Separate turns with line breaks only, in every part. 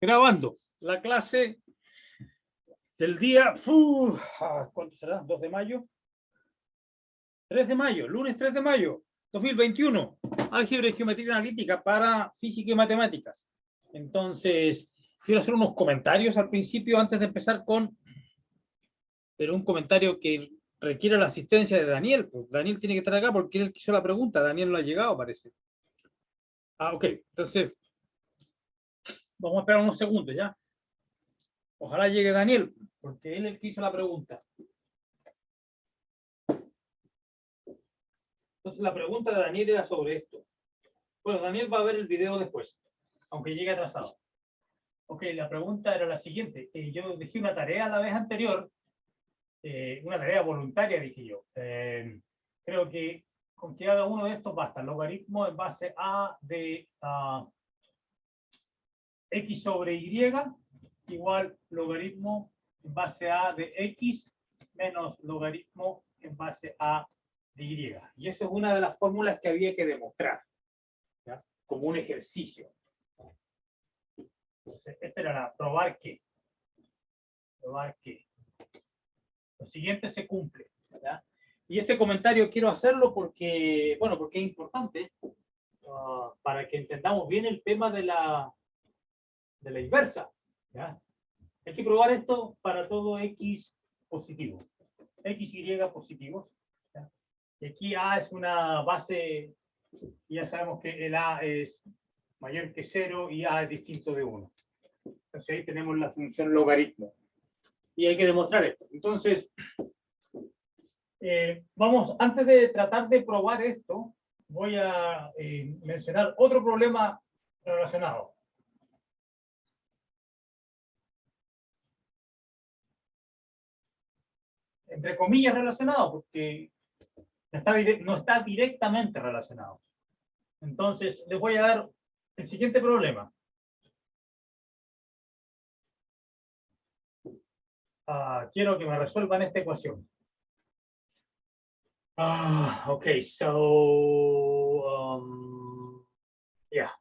grabando la clase del día, ¿cuánto será? ¿2 de mayo? 3 de mayo, lunes 3 de mayo, 2021, álgebra y geometría analítica para física y matemáticas. Entonces, quiero hacer unos comentarios al principio antes de empezar pero un comentario que requiere la asistencia de Daniel. Pues Daniel tiene que estar acá porque él hizo la pregunta, Daniel no ha llegado, parece. Ok, entonces, vamos a esperar unos segundos, ¿ya? Ojalá llegue Daniel, porque él es el que hizo la pregunta. Entonces, la pregunta de Daniel era sobre esto. Bueno, Daniel va a ver el video después, aunque llegue atrasado. Ok, la pregunta era la siguiente. Yo dejé una tarea la vez anterior, una tarea voluntaria, dije yo. Creo que con que haga uno de estos basta. Logaritmo en base a de x sobre y igual logaritmo en base a de x menos logaritmo en base a de y. Y eso es una de las fórmulas que había que demostrar, ¿ya? Como un ejercicio. Entonces, esta era la probar que. Probar que. Lo siguiente se cumple, ¿ya? Y este comentario quiero hacerlo porque, bueno, porque es importante para que entendamos bien el tema de la inversa, ¿ya? Hay que probar esto para todo x positivo, x, y positivos, ¿ya? Y aquí A es una base, y ya sabemos que el A es mayor que 0 y A es distinto de 1. Entonces ahí tenemos la función logaritmo. Y hay que demostrar esto. Entonces, vamos, antes de tratar de probar esto, voy a mencionar otro problema relacionado. Entre comillas relacionado, porque no está directamente relacionado. Entonces, les voy a dar el siguiente problema. Quiero que me resuelvan esta ecuación. Okay, so, yeah.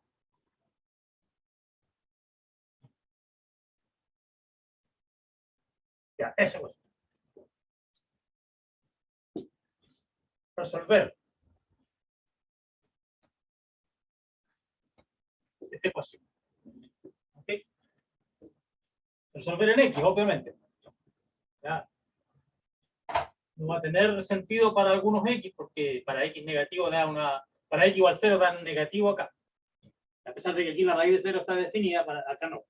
Ya, eso es. Resolver esta ecuación. ¿Okay? Resolver en X, obviamente. ¿Ya? No va a tener sentido para algunos X, porque para X negativo da una. Para X igual 0 dan negativo acá. A pesar de que aquí la raíz de 0 está definida, para acá no.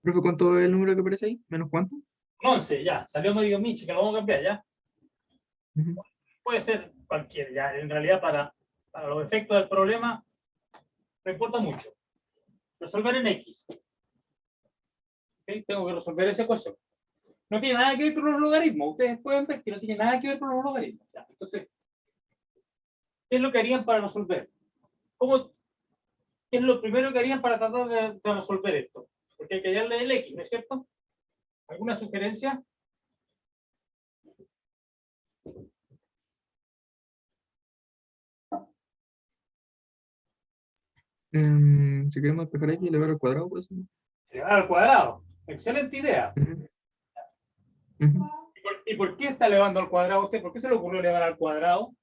Profe, ¿cuánto es el número que aparece ahí? ¿Menos cuánto?
11, ya. Salió medio miche, que lo vamos a cambiar, ¿ya?
Uh-huh.
Puede ser cualquier, ya. En realidad, para los efectos del problema, no importa mucho. Resolver en X. ¿Okay? Tengo que resolver esa ecuación. No tiene nada que ver con los logaritmos. Ustedes pueden ver que no tiene nada que ver con los logaritmos. ¿Ya? Entonces, ¿qué es lo que harían para resolver? ¿Qué es lo primero que harían para tratar de resolver esto? Porque hay que hallarle el X, ¿no es cierto? ¿Alguna sugerencia?
Si queremos despejar X, elevar al cuadrado, por eso.
Elevar al cuadrado. Excelente idea.
Uh-huh. Uh-huh.
¿Y por qué está elevando al cuadrado usted? ¿Por qué se le ocurrió elevar al cuadrado?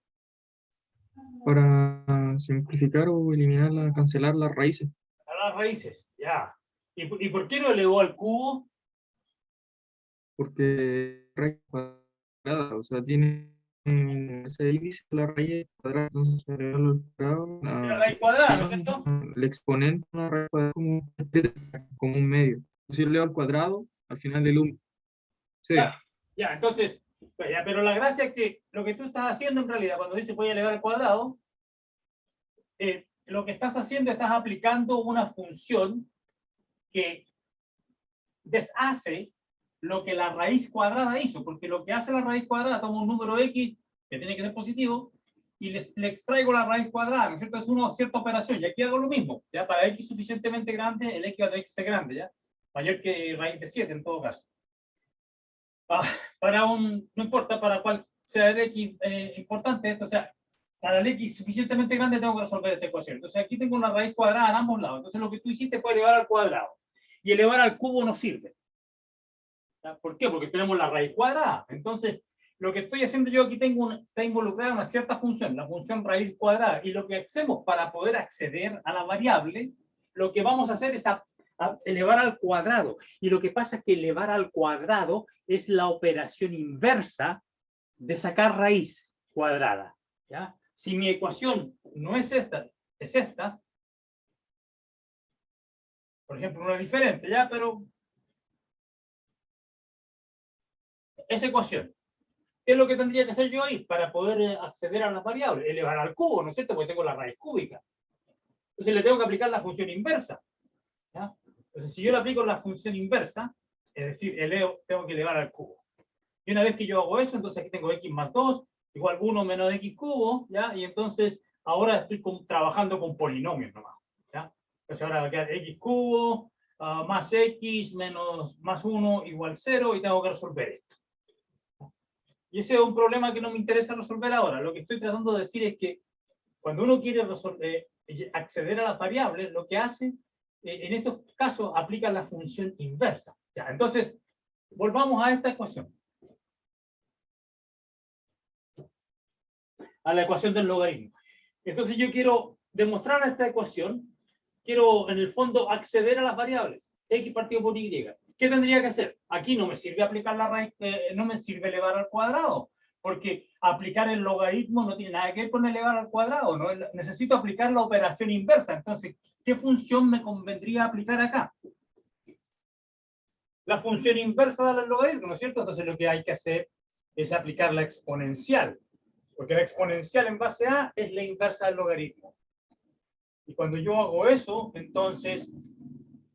Para simplificar o eliminar, cancelar las raíces.
A las raíces, ya. ¿Y por qué no elevó al cubo?
Porque raíz cuadrada, o sea, tiene ese índice de la raíz cuadrada, entonces elevarlo al cuadrado,
La raíz cuadrada, ¿no es cierto?
el exponente de una raíz cuadrada como un medio. Si yo elevo al cuadrado, al final el 1. Sí.
Ya, entonces, ya, pero la gracia es que lo que tú estás haciendo en realidad, cuando dices voy a elevar al cuadrado, lo que estás haciendo, estás aplicando una función que deshace lo que la raíz cuadrada hizo, porque lo que hace la raíz cuadrada, toma un número X, que tiene que ser positivo, y le extraigo la raíz cuadrada, ¿no es cierto? Es una cierta operación, y aquí hago lo mismo, ya para X suficientemente grande, el X va a tener que ser grande, ya, mayor que raíz de 7 en todo caso. No importa para cuál sea el X importante esto, o sea, para el X suficientemente grande tengo que resolver esta ecuación. Entonces aquí tengo una raíz cuadrada en ambos lados. Entonces lo que tú hiciste fue elevar al cuadrado. y elevar al cubo no sirve. ¿Por qué? Porque tenemos la raíz cuadrada. Entonces, lo que estoy haciendo yo aquí está involucrada una cierta función, la función raíz cuadrada. Y lo que hacemos para poder acceder a la variable, lo que vamos a hacer es a elevar al cuadrado. Y lo que pasa es que elevar al cuadrado es la operación inversa de sacar raíz cuadrada. ¿Ya? Si mi ecuación no es esta, es esta, por ejemplo, una diferente, ¿ya? Pero esa ecuación, ¿qué es lo que tendría que hacer yo ahí para poder acceder a las variables? Elevar al cubo, ¿no es cierto? Porque tengo la raíz cúbica. Entonces le tengo que aplicar la función inversa. ¿Ya? Entonces, si yo le aplico la función inversa, es decir, tengo que elevar al cubo. Y una vez que yo hago eso, entonces aquí tengo x más 2, igual 1 menos x cubo, ¿ya? Y entonces ahora estoy trabajando con polinomios nomás, ¿ya? Entonces ahora va a quedar x cubo más x menos más 1 igual 0 y tengo que resolver esto. Y ese es un problema que no me interesa resolver ahora. Lo que estoy tratando de decir es que cuando uno quiere acceder a las variables, lo que hace, en estos casos, aplica la función inversa. ¿Ya? Entonces, volvamos a esta ecuación. A la ecuación del logaritmo. Entonces yo quiero demostrar esta ecuación, quiero en el fondo acceder a las variables, x partido por y. ¿Qué tendría que hacer? Aquí no me sirve aplicar la raíz, no me sirve elevar al cuadrado, porque aplicar el logaritmo no tiene nada que ver con elevar al cuadrado, ¿no? Necesito aplicar la operación inversa. Entonces, ¿qué función me convendría aplicar acá? La función inversa del logaritmo, ¿no es cierto? Entonces lo que hay que hacer es aplicar la exponencial, porque la exponencial en base a es la inversa del logaritmo. Y cuando yo hago eso, entonces,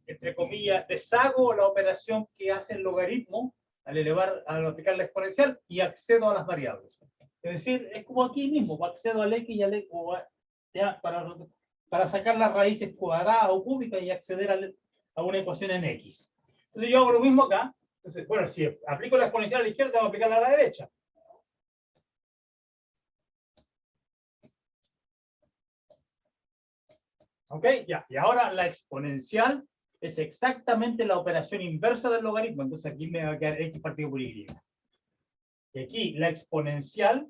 entre comillas, deshago la operación que hace el logaritmo al aplicar la exponencial y accedo a las variables. Es decir, es como aquí mismo, accedo al x y al x, ya, para sacar las raíces cuadradas o cúbicas y acceder a una ecuación en x. Entonces yo hago lo mismo acá. Entonces, bueno, si aplico la exponencial a la izquierda, tengo que aplicarla a la derecha. ¿Ok? Ya. Y ahora la exponencial es exactamente la operación inversa del logaritmo. Entonces aquí me va a quedar x partido por y. Y aquí la exponencial,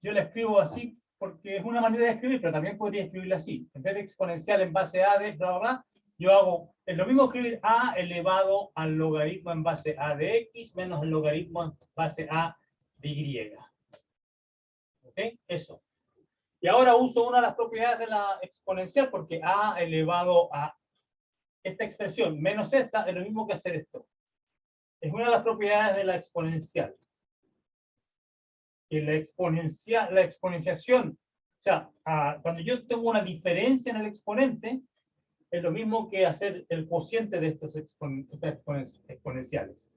yo la escribo así porque es una manera de escribir, pero también podría escribirla así. En vez de exponencial en base a de bla, bla, bla, yo hago, es lo mismo escribir a elevado al logaritmo en base a de x menos el logaritmo en base a de y. ¿Ok? Eso. Y ahora uso una de las propiedades de la exponencial porque a elevado a esta expresión menos esta es lo mismo que hacer esto. Es una de las propiedades de la exponencial. Que la exponenciación, o sea, cuando yo tengo una diferencia en el exponente, es lo mismo que hacer el cociente de estas exponenciales.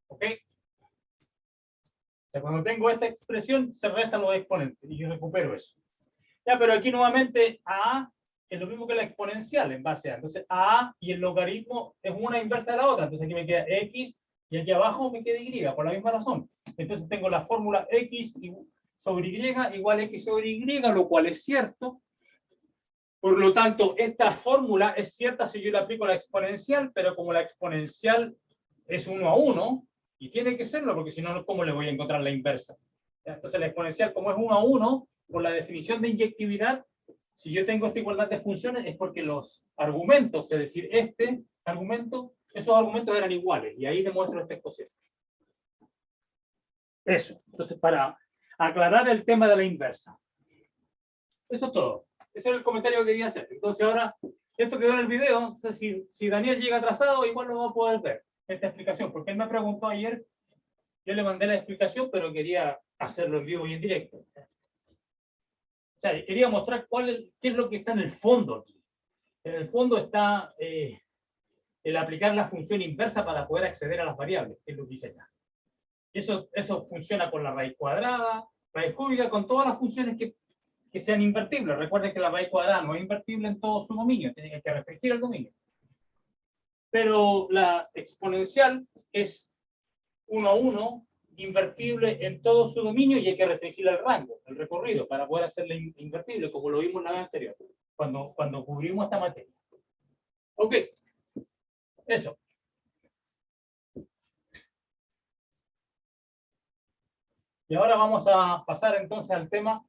¿Ok? O sea, cuando tengo esta expresión, se restan los exponentes y yo recupero eso. Ya, pero aquí nuevamente a es lo mismo que la exponencial en base a. Entonces, a y el logaritmo es una inversa de la otra. Entonces, aquí me queda x y aquí abajo me queda y, por la misma razón. Entonces, tengo la fórmula x sobre y igual a x sobre y, lo cual es cierto. Por lo tanto, esta fórmula es cierta si yo le aplico la exponencial, pero como la exponencial es 1 a 1, y tiene que serlo, porque si no, ¿cómo le voy a encontrar la inversa? Entonces, la exponencial, como es 1 a 1, por la definición de inyectividad, si yo tengo esta igualdad de funciones es porque los argumentos, es decir, este argumento, esos argumentos eran iguales, y ahí demuestro este cociente. Eso. Entonces, para aclarar el tema de la inversa. Eso es todo. Ese es el comentario que quería hacer. Entonces, ahora, esto quedó en el video, entonces, si Daniel llega atrasado, igual lo va a poder ver, esta explicación, porque él me preguntó ayer, yo le mandé la explicación, pero quería hacerlo en vivo y en directo. O sea, quería mostrar qué es lo que está en el fondo aquí. En el fondo está el aplicar la función inversa para poder acceder a las variables, que es lo que hice acá. Eso funciona con la raíz cuadrada, raíz cúbica, con todas las funciones que sean invertibles. Recuerden que la raíz cuadrada no es invertible en todo su dominio, tiene que restringir el dominio. Pero la exponencial es 1 a 1, invertible en todo su dominio y hay que restringir el rango, el recorrido, para poder hacerla invertible, como lo vimos en la vez anterior, cuando cubrimos esta materia. Ok. Eso. Y ahora vamos a pasar entonces al tema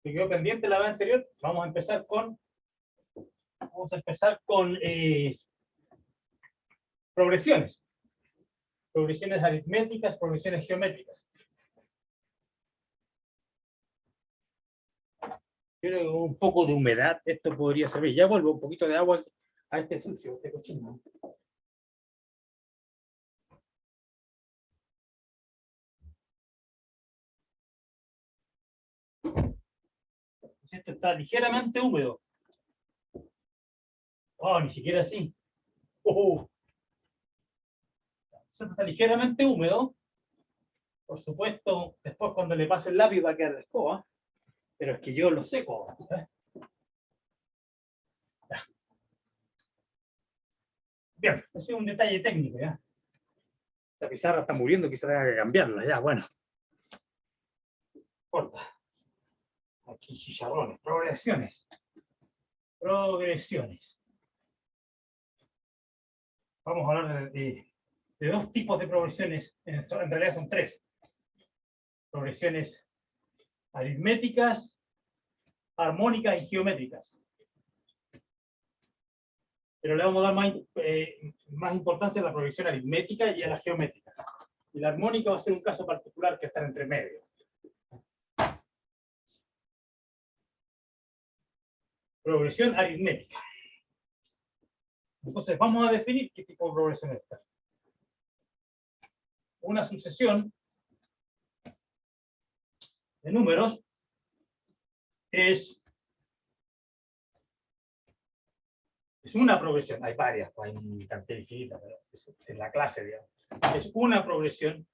que quedó pendiente la vez anterior. Vamos a empezar con progresiones. Progresiones aritméticas, progresiones geométricas. Creo que un poco de humedad, esto podría servir. Ya vuelvo un poquito de agua a este sucio, este cochino. Esto está ligeramente húmedo. Oh, ni siquiera así. Esto está ligeramente húmedo. Por supuesto, después cuando le pase el lápiz va a quedar de escoba. Pero es que yo lo seco. Bien, ese es un detalle técnico, ¿ya? La pizarra está muriendo, quizá tenga que cambiarla, ya, bueno. Corta. Aquí chicharrones, progresiones. Progresiones. Vamos a hablar de dos tipos de progresiones, en realidad son tres. Progresiones aritméticas, armónicas y geométricas. Pero le vamos a dar más importancia a la progresión aritmética y a la geométrica. Y la armónica va a ser un caso particular que está entre medio. Progresión aritmética. Entonces, vamos a definir qué tipo de progresión es esta. Una sucesión de números es una progresión. Hay varias, hay un cartel infinita, pero es la clase, digamos. Es una progresión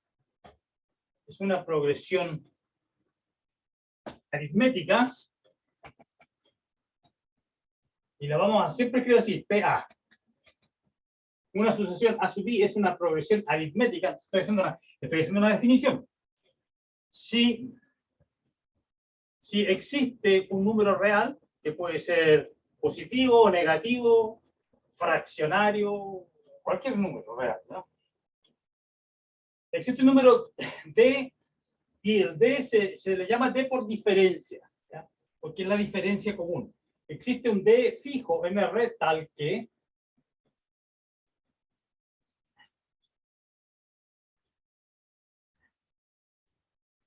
aritmética y la vamos a siempre quiero decir PA. Una sucesión A sub I es una progresión aritmética. Estoy haciendo una definición. Si existe un número real, que puede ser positivo, negativo, fraccionario, cualquier número real, ¿no? Existe un número D y el D se le llama D por diferencia, ¿ya? Porque es la diferencia común. Existe un D fijo en R tal que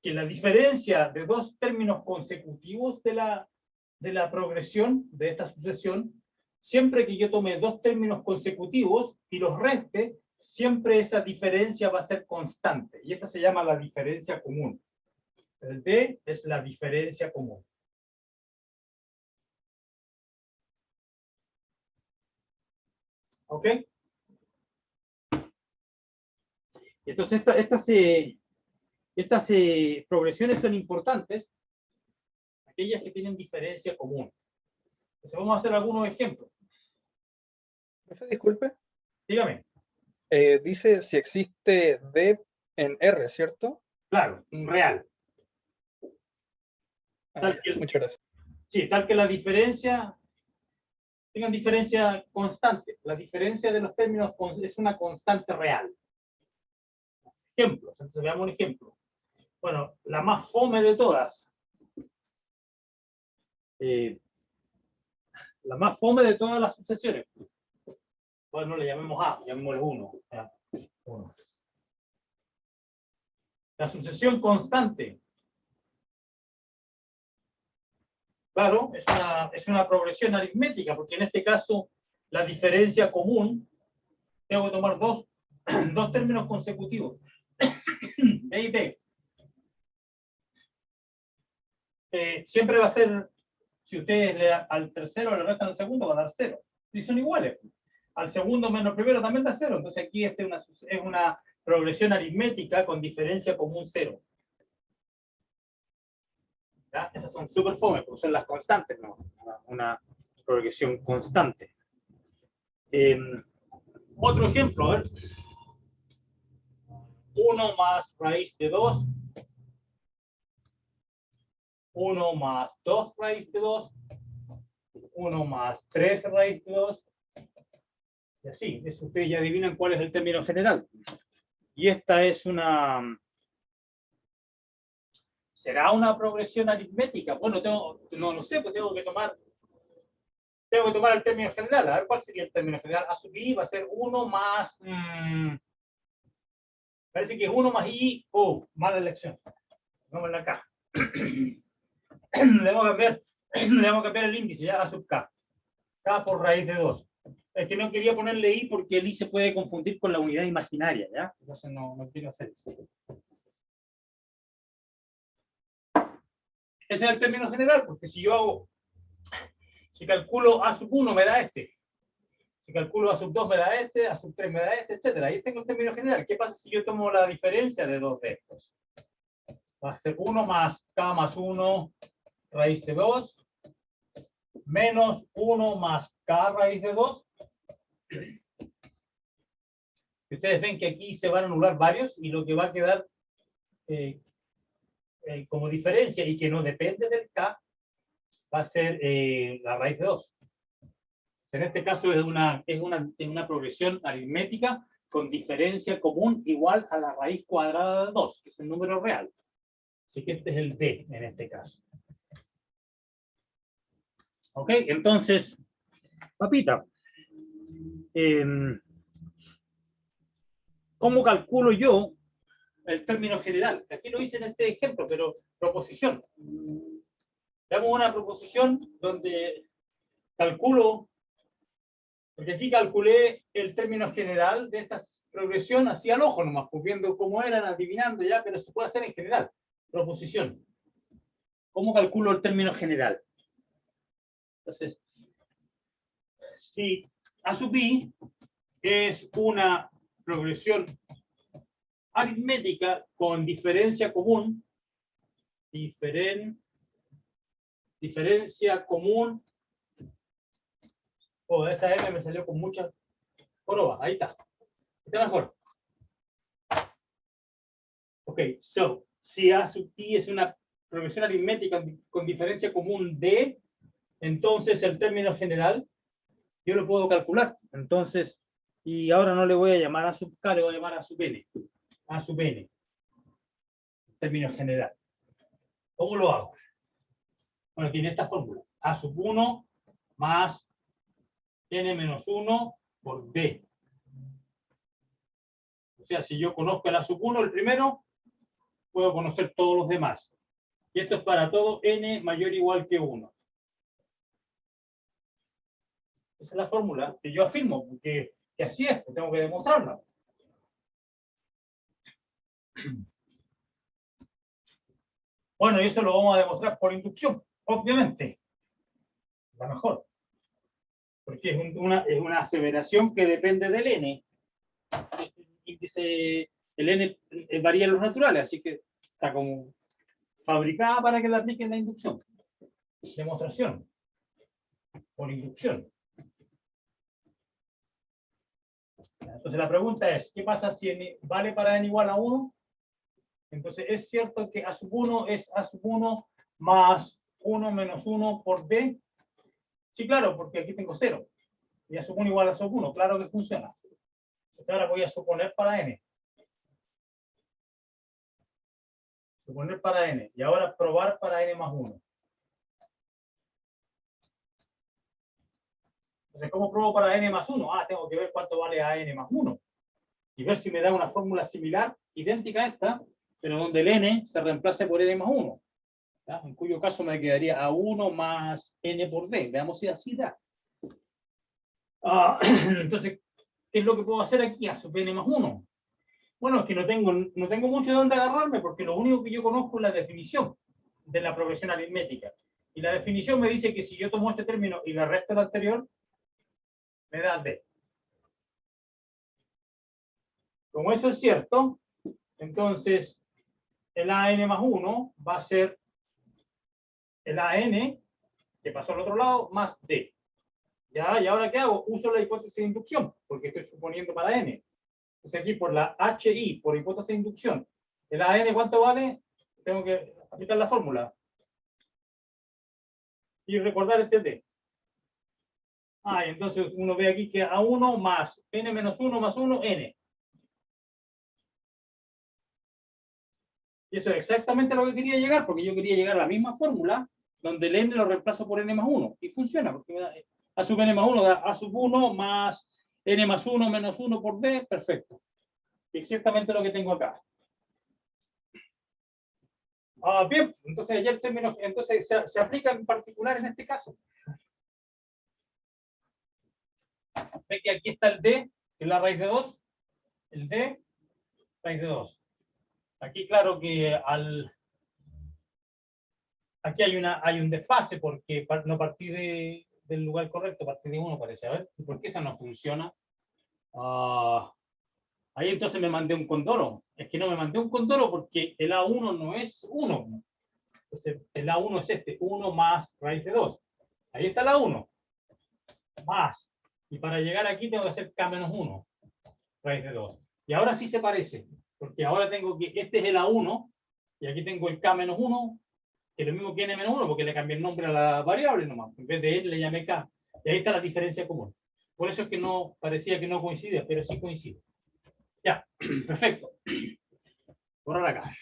la diferencia de dos términos consecutivos de la progresión de esta sucesión, siempre que yo tome dos términos consecutivos y los reste, siempre esa diferencia va a ser constante. Y esta se llama la diferencia común. El D es la diferencia común. ¿Ok? Entonces, estas progresiones son importantes, aquellas que tienen diferencia común. Entonces, vamos a hacer algunos ejemplos.
Profe, disculpe.
Dígame.
Dice si existe D en R, ¿cierto?
Claro, un real.
Muchas gracias.
Sí, tal que la diferencia tengan diferencia constante. La diferencia de los términos es una constante real. Ejemplos. Entonces veamos un ejemplo. Bueno, la más fome de todas. La más fome de todas las sucesiones. Bueno, le llamemos A, llamémosle 1. La sucesión constante. Claro, es una progresión aritmética, porque en este caso la diferencia común, tengo que tomar dos términos consecutivos, B y B. Siempre va a ser, si ustedes al tercero le restan al segundo, va a dar 0. Y son iguales. Al segundo menos primero también da 0. Entonces aquí es una progresión aritmética con diferencia común 0. ¿Ya? Esas son súper fome, porque son las constantes, ¿no? Una progresión constante. Otro ejemplo, a ver. 1 más raíz de 2. 1 más 2 raíz de 2. 1 más 3 raíz de 2. Y así, eso ustedes ya adivinan cuál es el término general. Y esta es una... ¿Será una progresión aritmética? Bueno, no lo sé, pues tengo que tomar el término general. A ver, ¿cuál sería el término general? A sub i va a ser 1 más... parece que es 1 más i. Oh, mala elección. Pongámosla acá. Le vamos a cambiar el índice, ya, a sub k. K por raíz de 2. Es que no quería ponerle i porque el i se puede confundir con la unidad imaginaria, ¿ya? Entonces no quiero hacer eso. Ese es el término general, porque si calculo a sub 1 me da este. Si calculo a sub 2 me da este, a sub 3 me da este, etc. Ahí tengo el término general. ¿Qué pasa si yo tomo la diferencia de dos de estos? Va a ser 1 más k más 1 raíz de 2 menos 1 más k raíz de 2. Y ustedes ven que aquí se van a anular varios y lo que va a quedar como diferencia y que no depende del k va a ser la raíz de 2. En este caso es una progresión aritmética con diferencia común igual a la raíz cuadrada de 2, que es el número real. Así que este es el d en este caso. Ok, entonces, papita, ¿cómo calculo yo el término general? Aquí lo hice en este ejemplo, pero proposición. Damos una proposición donde calculo, porque aquí calculé el término general de esta progresión así al ojo nomás, pues viendo cómo eran, adivinando ya, pero se puede hacer en general. Proposición. ¿Cómo calculo el término general? Entonces, si A sub i es una progresión aritmética con diferencia común, diferencia común, esa M me salió con muchas joroba, ahí está. Está mejor. Ok, so, si A sub i es una progresión aritmética con diferencia común D, entonces el término general yo lo puedo calcular. Entonces, y ahora no le voy a llamar A sub K, le voy a llamar A sub N. A sub N. Término general. ¿Cómo lo hago? Bueno, tiene esta fórmula. A sub 1 más N menos 1 por D. O sea, si yo conozco el A sub 1, el primero, puedo conocer todos los demás. Y esto es para todo N mayor o igual que 1. Esa es la fórmula que yo afirmo, que así es, que tengo que demostrarla. Bueno, y eso lo vamos a demostrar por inducción, obviamente. La mejor. Porque es una aseveración que depende del N. El N varía en los naturales, así que está como fabricada para que la apliquen la inducción. Demostración. Por inducción. Entonces la pregunta es, ¿qué pasa si n vale para n igual a 1? Entonces es cierto que A sub 1 es A sub 1 más 1 menos 1 por D. Sí, claro, porque aquí tengo 0. Y A sub 1 igual a sub 1. Claro que funciona. Entonces ahora voy a suponer para n. Suponer para n. Y ahora probar para n más 1. Entonces, ¿cómo pruebo para n más 1? Tengo que ver cuánto vale a n más 1. Y ver si me da una fórmula similar, idéntica a esta, pero donde el n se reemplace por n más 1. ¿Ya? En cuyo caso me quedaría a 1 más n por d. Veamos si así da. Entonces, ¿qué es lo que puedo hacer aquí? A sub n más 1. Bueno, es que no tengo mucho de dónde agarrarme, porque lo único que yo conozco es la definición de la progresión aritmética. Y la definición me dice que si yo tomo este término y le resto el anterior, me da d. Como eso es cierto, entonces el AN más 1 va a ser el AN, que pasó al otro lado, más D. ¿Ya? ¿Y ahora qué hago? Uso la hipótesis de inducción, porque estoy suponiendo para N. Entonces aquí por la HI, por hipótesis de inducción, el AN, ¿cuánto vale? Tengo que aplicar la fórmula. Y recordar este D. Y entonces uno ve aquí que A1 más n menos 1 más 1, n. Y eso es exactamente a lo que quería llegar, porque yo quería llegar a la misma fórmula, donde el n lo reemplazo por n más 1. Y funciona, porque me da a sub n más 1 da a sub 1 más n más 1 menos 1 por b, perfecto. Exactamente lo que tengo acá. Bien, entonces ya el término, entonces se aplica en particular en este caso. Ve que aquí está el d, que es la raíz de 2, el d, raíz de 2. Aquí claro que aquí hay un desfase porque no partí del lugar correcto, partí de 1 parece. A ver, ¿por qué esa no funciona? Ahí entonces me mandé un condoro. Es que no me mandé un condoro porque el A1 no es 1. Entonces el A1 es este, 1 más raíz de 2. Ahí está la 1. Más. Y para llegar aquí tengo que hacer K menos 1, raíz de 2. Y ahora sí se parece, porque ahora tengo que, este es el A1, y aquí tengo el K menos 1, que es lo mismo que N menos 1, porque le cambié el nombre a la variable nomás. En vez de N le llamé K. Y ahí está la diferencia común. Por eso es que no, parecía que no coincidía, pero sí coincide. Ya, perfecto. Borrar acá.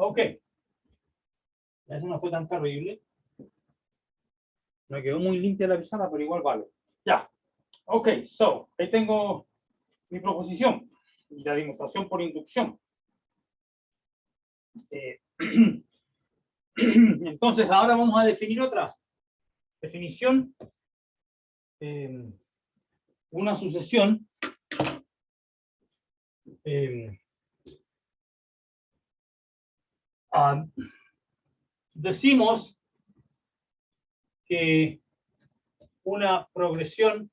Ok. Eso no fue tan terrible. Me quedó muy limpia la pizarra, pero igual vale. Ya. Ok, so, ahí tengo mi proposición y la demostración por inducción. Entonces, ahora vamos a definir otra definición. Una sucesión. Decimos que una progresión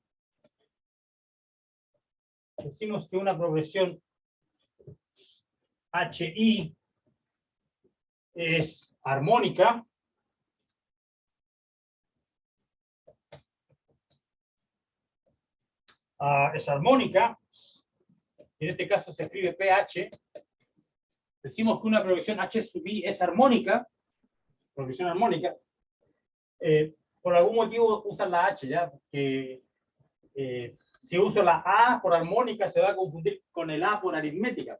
HI es armónica en este caso se escribe PH. Decimos que una progresión H sub I es armónica, progresión armónica. Por algún motivo usan la H, ¿ya? Porque si uso la A por armónica se va a confundir con el A por aritmética.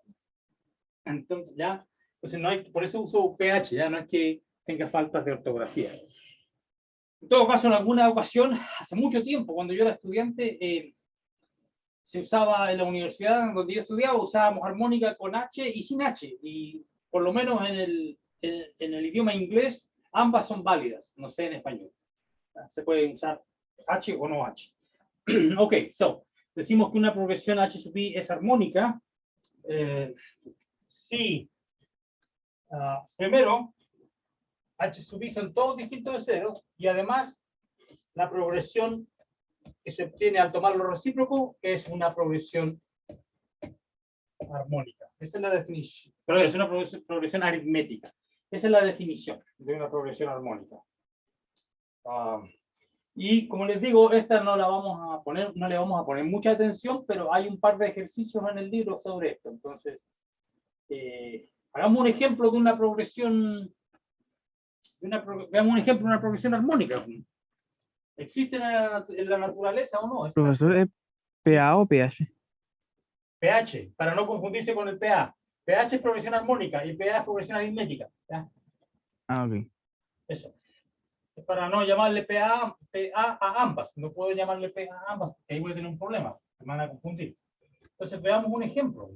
Entonces, ya, entonces no hay, por eso uso PH, ya no es que tenga faltas de ortografía. En todo caso, en alguna ocasión, hace mucho tiempo, cuando yo era estudiante, se usaba en la universidad donde yo estudiaba, usábamos armónica con H y sin H. Y por lo menos en el idioma inglés, ambas son válidas, no sé en español. Se puede usar H o no H. Ok, so, decimos que una progresión H sub I es armónica. Sí. Primero, H sub I son todos distintos de cero y además la progresión que se obtiene al tomar lo recíproco es una progresión armónica. Esa es la definición. Pero es una progresión aritmética. Esa es la definición de una progresión armónica. Y como les digo, esta no la vamos a poner, no le vamos a poner mucha atención, pero hay un par de ejercicios en el libro sobre esto. Entonces, hagamos un ejemplo de una progresión. Veamos un ejemplo de una progresión armónica. ¿Existe en la naturaleza o no?
Profesor, ¿es PA o PH?
pH, para no confundirse con el PA. pH es progresión armónica y PA es progresión aritmética. ¿Ya?
Ok.
Eso. Es para no llamarle PA a ambas. No puedo llamarle PA a ambas, porque ahí voy a tener un problema. Me van a confundir. Entonces, veamos un ejemplo.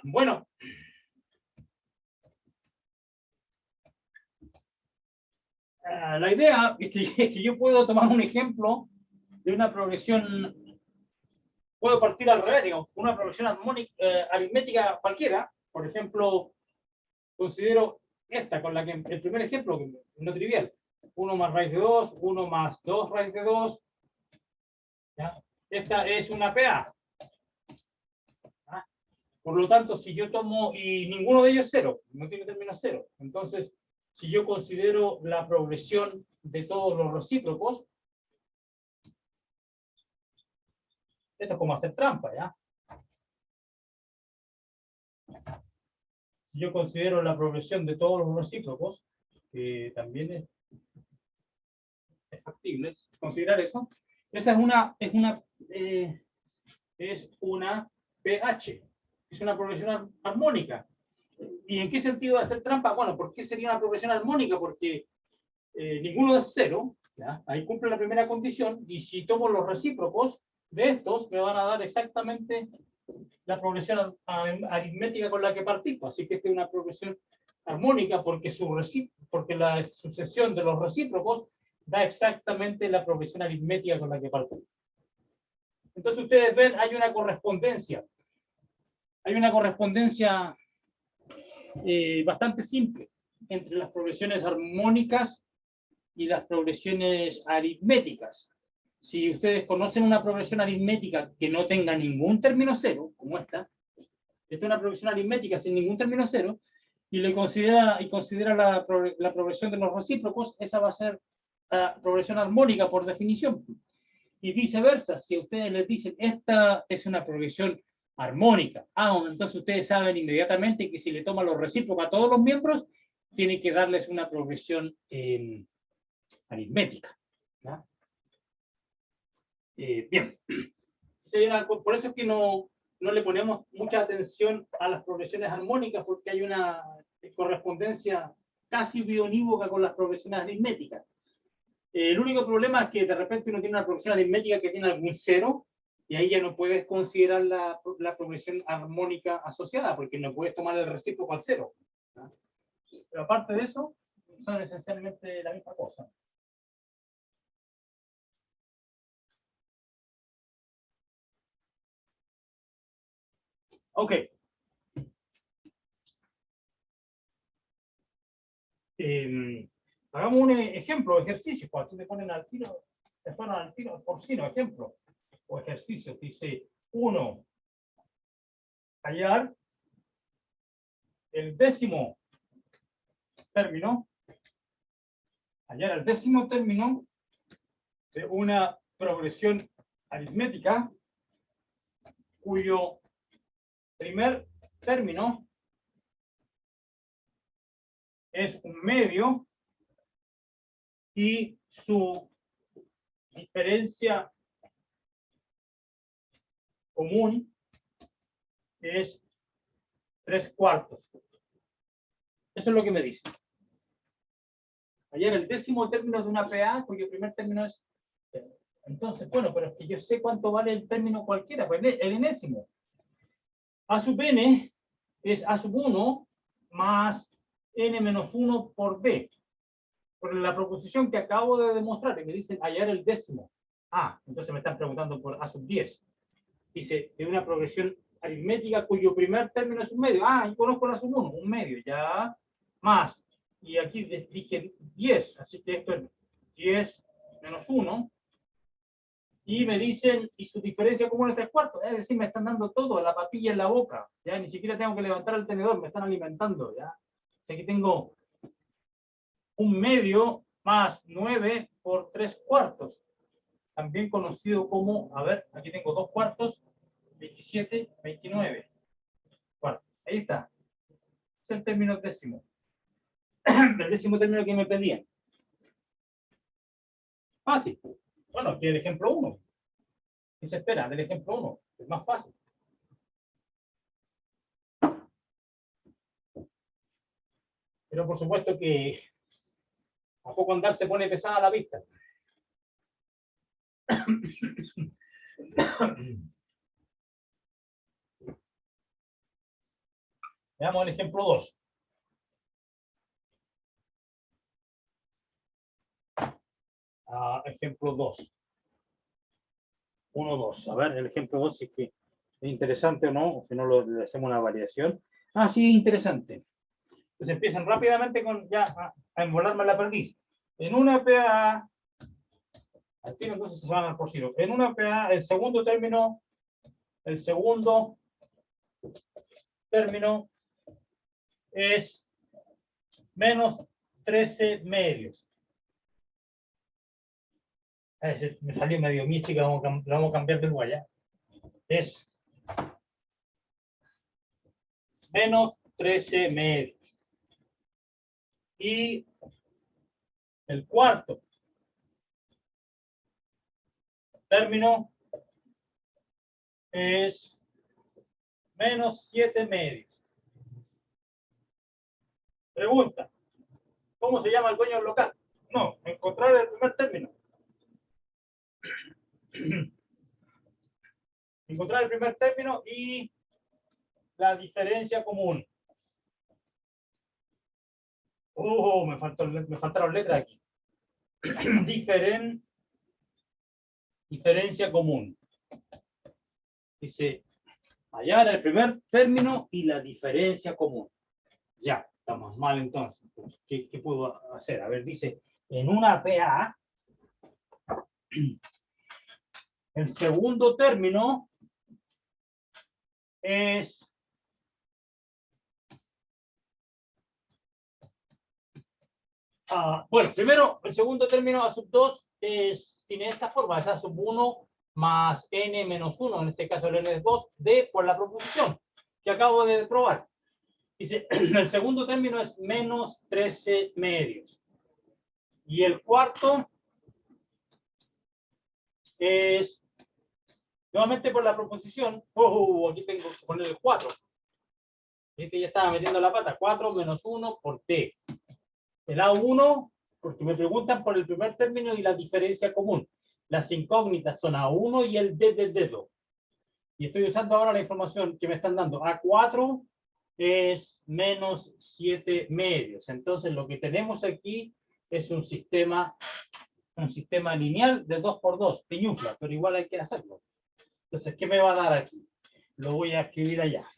Bueno. La idea es que yo puedo tomar un ejemplo de una progresión, puedo partir al revés, digamos, una progresión armónica, aritmética cualquiera. Por ejemplo, considero esta con la que, el primer ejemplo, no trivial, 1 más raíz de 2, 1 más 2 raíz de 2. ¿Ya? Esta es una PA. ¿Ya? Por lo tanto, si yo tomo, y ninguno de ellos es 0, no tiene término 0, entonces, si yo considero la progresión de todos los recíprocos, Esto es como hacer trampa, ¿ya? Yo considero la progresión de todos los recíprocos, que también es factible considerar eso. Esa es una pH, es una progresión armónica. ¿Y en qué sentido va a ser trampa? Bueno, ¿por qué sería una progresión armónica? Porque ninguno es cero, ¿ya? Ahí cumple la primera condición, y si tomo los recíprocos de estos, me van a dar exactamente la progresión aritmética con la que participo. Así que esta es una progresión armónica porque la sucesión de los recíprocos da exactamente la progresión aritmética con la que participo. Entonces ustedes ven, hay una correspondencia. Hay una correspondencia bastante simple entre las progresiones armónicas y las progresiones aritméticas. Si ustedes conocen una progresión aritmética que no tenga ningún término cero, como esta es una progresión aritmética sin ningún término cero, y considera la progresión de los recíprocos, esa va a ser la progresión armónica por definición. Y viceversa, si ustedes les dicen, esta es una progresión armónica, entonces ustedes saben inmediatamente que si le toman los recíprocos a todos los miembros, tienen que darles una progresión aritmética, ¿ya? Bien, por eso es que no le ponemos mucha atención a las progresiones armónicas, porque hay una correspondencia casi bionívoca con las progresiones aritméticas. El único problema es que de repente uno tiene una progresión aritmética que tiene algún cero, y ahí ya no puedes considerar la progresión armónica asociada, porque no puedes tomar el recíproco al cero, ¿no? Pero aparte de eso, son esencialmente la misma cosa. Ok. Hagamos un ejemplo, ejercicio. Cuando te ponen al tiro, se fueron al tiro por sí, no ejemplo. O ejercicio. Dice 1. Hallar el décimo término. Hallar el décimo término de una progresión aritmética cuyo primer término es un medio y su diferencia común es 3/4. Eso es lo que me dice. Ayer el décimo término de una PA cuyo primer término es... Entonces, bueno, pero es que yo sé cuánto vale el término cualquiera, pues el enésimo. A sub n es A sub 1 más n menos 1 por b. Por la proposición que acabo de demostrar, y me dicen hallar el décimo. Entonces me están preguntando por A sub 10. Dice, de una progresión aritmética cuyo primer término es un medio. Yo conozco el A sub 1, un medio, ya. Más. Y aquí dije 10, así que esto es 10 menos 1. Y me dicen, y su diferencia común es 3/4. Es decir, me están dando todo, la papilla en la boca. Ya ni siquiera tengo que levantar el tenedor, me están alimentando. Ya. Así que tengo un medio más 9 por 3/4. También conocido como, a ver, aquí tengo 2/4, 27, 29. Bueno, ahí está. Es el término décimo. El décimo término que me pedían. Fácil. Bueno, aquí el ejemplo 1. ¿Qué se espera del ejemplo 1? Es más fácil. Pero por supuesto que a poco andar se pone pesada la vista. Veamos el ejemplo 2. Ejemplo 2. 1, 2. A ver, el ejemplo 2, si es que es interesante o no, o si no le hacemos una variación. Sí, es interesante. Entonces empiezan rápidamente con ya a envolarme la perdiz. En una PA, al tiro entonces se van al por cero. En una PA, el segundo término es menos 13 medios. Me salió medio mística, vamos a cambiar de lugar ya. es menos 13 medios. Y el cuarto término es menos 7 medios. Pregunta, ¿cómo se llama el dueño del local? No, encontrar el primer término. Encontrar el primer término y la diferencia común. Me faltaron letras aquí. Diferencia común. Dice, hallar el primer término y la diferencia común. Ya, estamos mal entonces. ¿Qué puedo hacer? A ver, dice, en una PA, el segundo término es bueno, primero, el segundo término A sub 2 tiene esta forma, es A sub 1 más n menos 1, en este caso el n es 2, d por la proposición que acabo de probar. Dice, el segundo término es menos 13 medios. Y el cuarto es, nuevamente por la proposición, aquí tengo que poner el 4. Este ya estaba metiendo la pata, 4 menos 1 por t. El A1, porque me preguntan por el primer término y la diferencia común. Las incógnitas son A1 y el D del dedo. Y estoy usando ahora la información que me están dando. A4 es menos 7 medios. Entonces lo que tenemos aquí es un sistema lineal de 2 por 2, piñufla, pero igual hay que hacerlo. Entonces, ¿qué me va a dar aquí? Lo voy a escribir allá.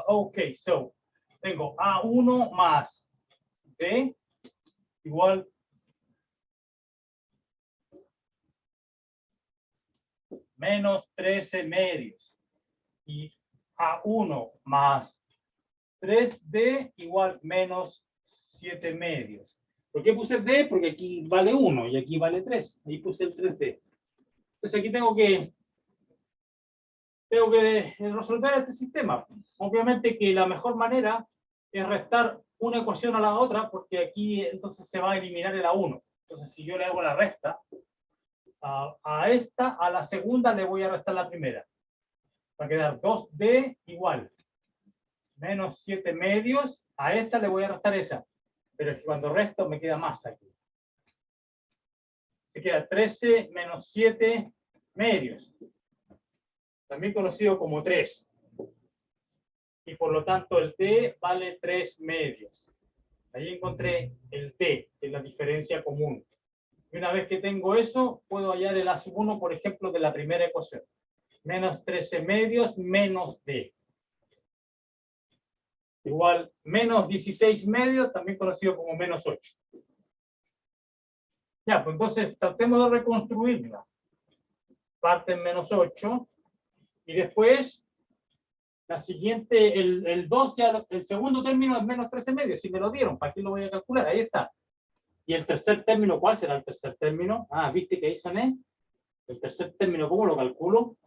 Ok, so tengo A1 más B igual menos 13 medios. Y A1 más 3D igual menos 7 medios. ¿Por qué puse D? Porque aquí vale 1 y aquí vale 3. Ahí puse el 3D. Entonces aquí tengo que resolver este sistema. Obviamente que la mejor manera es restar una ecuación a la otra, porque aquí entonces se va a eliminar el A1. Entonces, si yo le hago la resta, a la segunda le voy a restar la primera. Va a quedar 2D igual menos 7 medios. A esta le voy a restar esa. Pero es que cuando resto me queda más aquí. Se queda 13 menos 7 medios. También conocido como 3. Y por lo tanto el t vale 3 medios. Ahí encontré el t, que es la diferencia común. Y una vez que tengo eso, puedo hallar el A sub 1, por ejemplo, de la primera ecuación. Menos 13 medios menos d. Igual menos 16 medios, también conocido como menos 8. Ya, pues entonces tratemos de reconstruirla. Parte en menos 8. Y después, la siguiente, el 2, ya, el segundo término es menos 13 medios. Si me lo dieron, ¿para qué lo voy a calcular? Ahí está. Y el tercer término, ¿cuál será el tercer término? ¿Viste que ahí sané? El tercer término, ¿cómo lo calculo?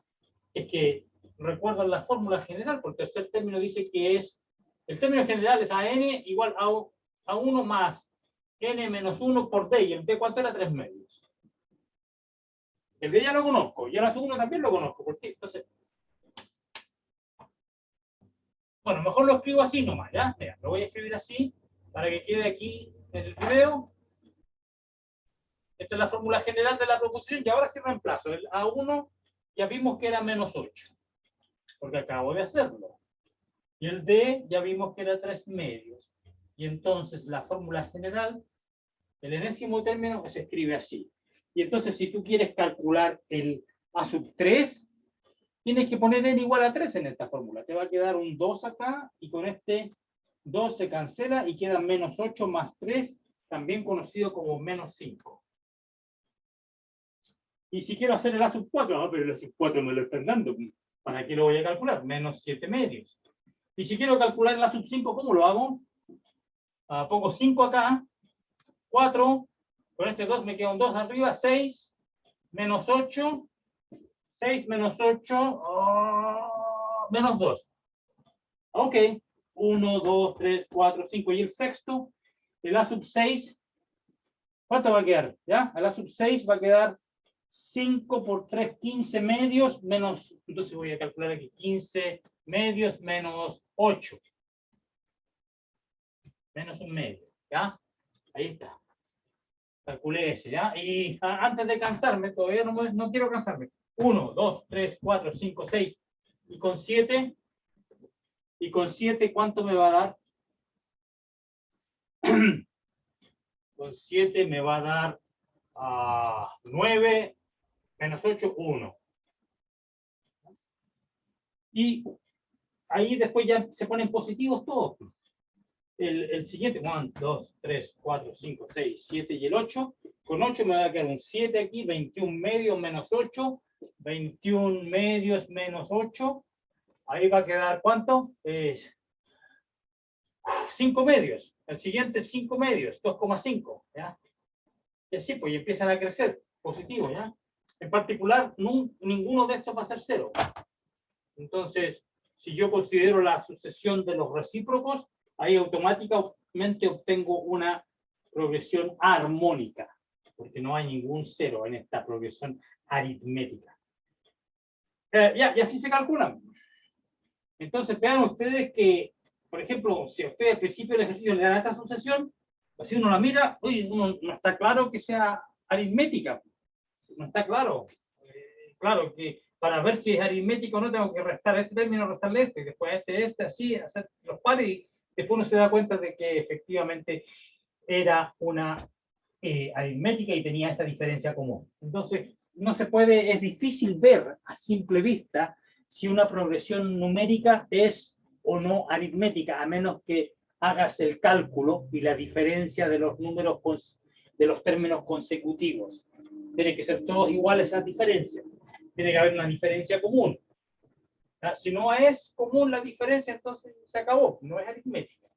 Es que recuerdan la fórmula general, porque el tercer término dice que es, el término general es AN igual a 1 más N menos 1 por D. ¿Y el D cuánto era? 3 medios. El D ya lo conozco, y el A sub 1 también lo conozco. ¿Por qué? Entonces, bueno, mejor lo escribo así nomás, ¿ya? Mira, lo voy a escribir así, para que quede aquí en el video. Esta es la fórmula general de la proposición, y ahora sí reemplazo. El A1 ya vimos que era menos 8, porque acabo de hacerlo. Y el D ya vimos que era 3 medios. Y entonces la fórmula general, el enésimo término, se escribe así. Y entonces si tú quieres calcular el A sub 3, tienes que poner n igual a 3 en esta fórmula. Te va a quedar un 2 acá, y con este 2 se cancela y queda menos 8 más 3, también conocido como menos 5. Y si quiero hacer el A sub 4, pero el A sub 4 me lo están dando. ¿Para qué lo voy a calcular? Menos 7 medios. Y si quiero calcular la sub 5, ¿cómo lo hago? Pongo 5 acá, 4, con este 2 me queda un 2 arriba, 6, menos 8, 6 menos 8, menos 2. Ok, 1, 2, 3, 4, 5. Y el sexto, el A sub 6, ¿cuánto va a quedar? ¿Ya? El A sub 6 va a quedar 5 por 3, 15 medios, menos, entonces voy a calcular aquí, 15 medios menos 8. Menos un medio, ¿ya? Ahí está. Calculé ese, ¿ya? Y antes de cansarme, todavía no quiero cansarme. 1, 2, 3, 4, 5, 6. Y con 7, ¿cuánto me va a dar? Con 7 me va a dar 9 menos 8, 1. Y ahí después ya se ponen positivos todos. El siguiente, 1, 2, 3, 4, 5, 6, 7 y el 8. Con 8 me va a quedar un 7 aquí, 21 medios menos 8, 21 medios menos 8. Ahí va a quedar, ¿cuánto? 5 medios. El siguiente 5 medios, 2,5. ¿Ya? Y así, pues, y empiezan a crecer, positivo, ¿ya? En particular, ninguno de estos va a ser 0. Entonces, si yo considero la sucesión de los recíprocos, ahí automáticamente obtengo una progresión armónica, porque no hay ningún 0 en esta progresión aritmética. Y así se calculan. Entonces, vean ustedes que, por ejemplo, si a ustedes al principio del ejercicio le dan esta sucesión, pues si uno la mira, uno no está claro que sea aritmética. No está claro. Claro que para ver si es aritmético o no, tengo que restar este término, restarle este, después este, así, hacer los pares, y después uno se da cuenta de que efectivamente era una aritmética y tenía esta diferencia común. Entonces, no se puede, es difícil ver a simple vista si una progresión numérica es o no aritmética, a menos que hagas el cálculo y la diferencia de los números, de los términos consecutivos. Tiene que ser todos iguales a diferencia. Tiene que haber una diferencia común. Si no es común la diferencia, entonces se acabó, no es aritmética.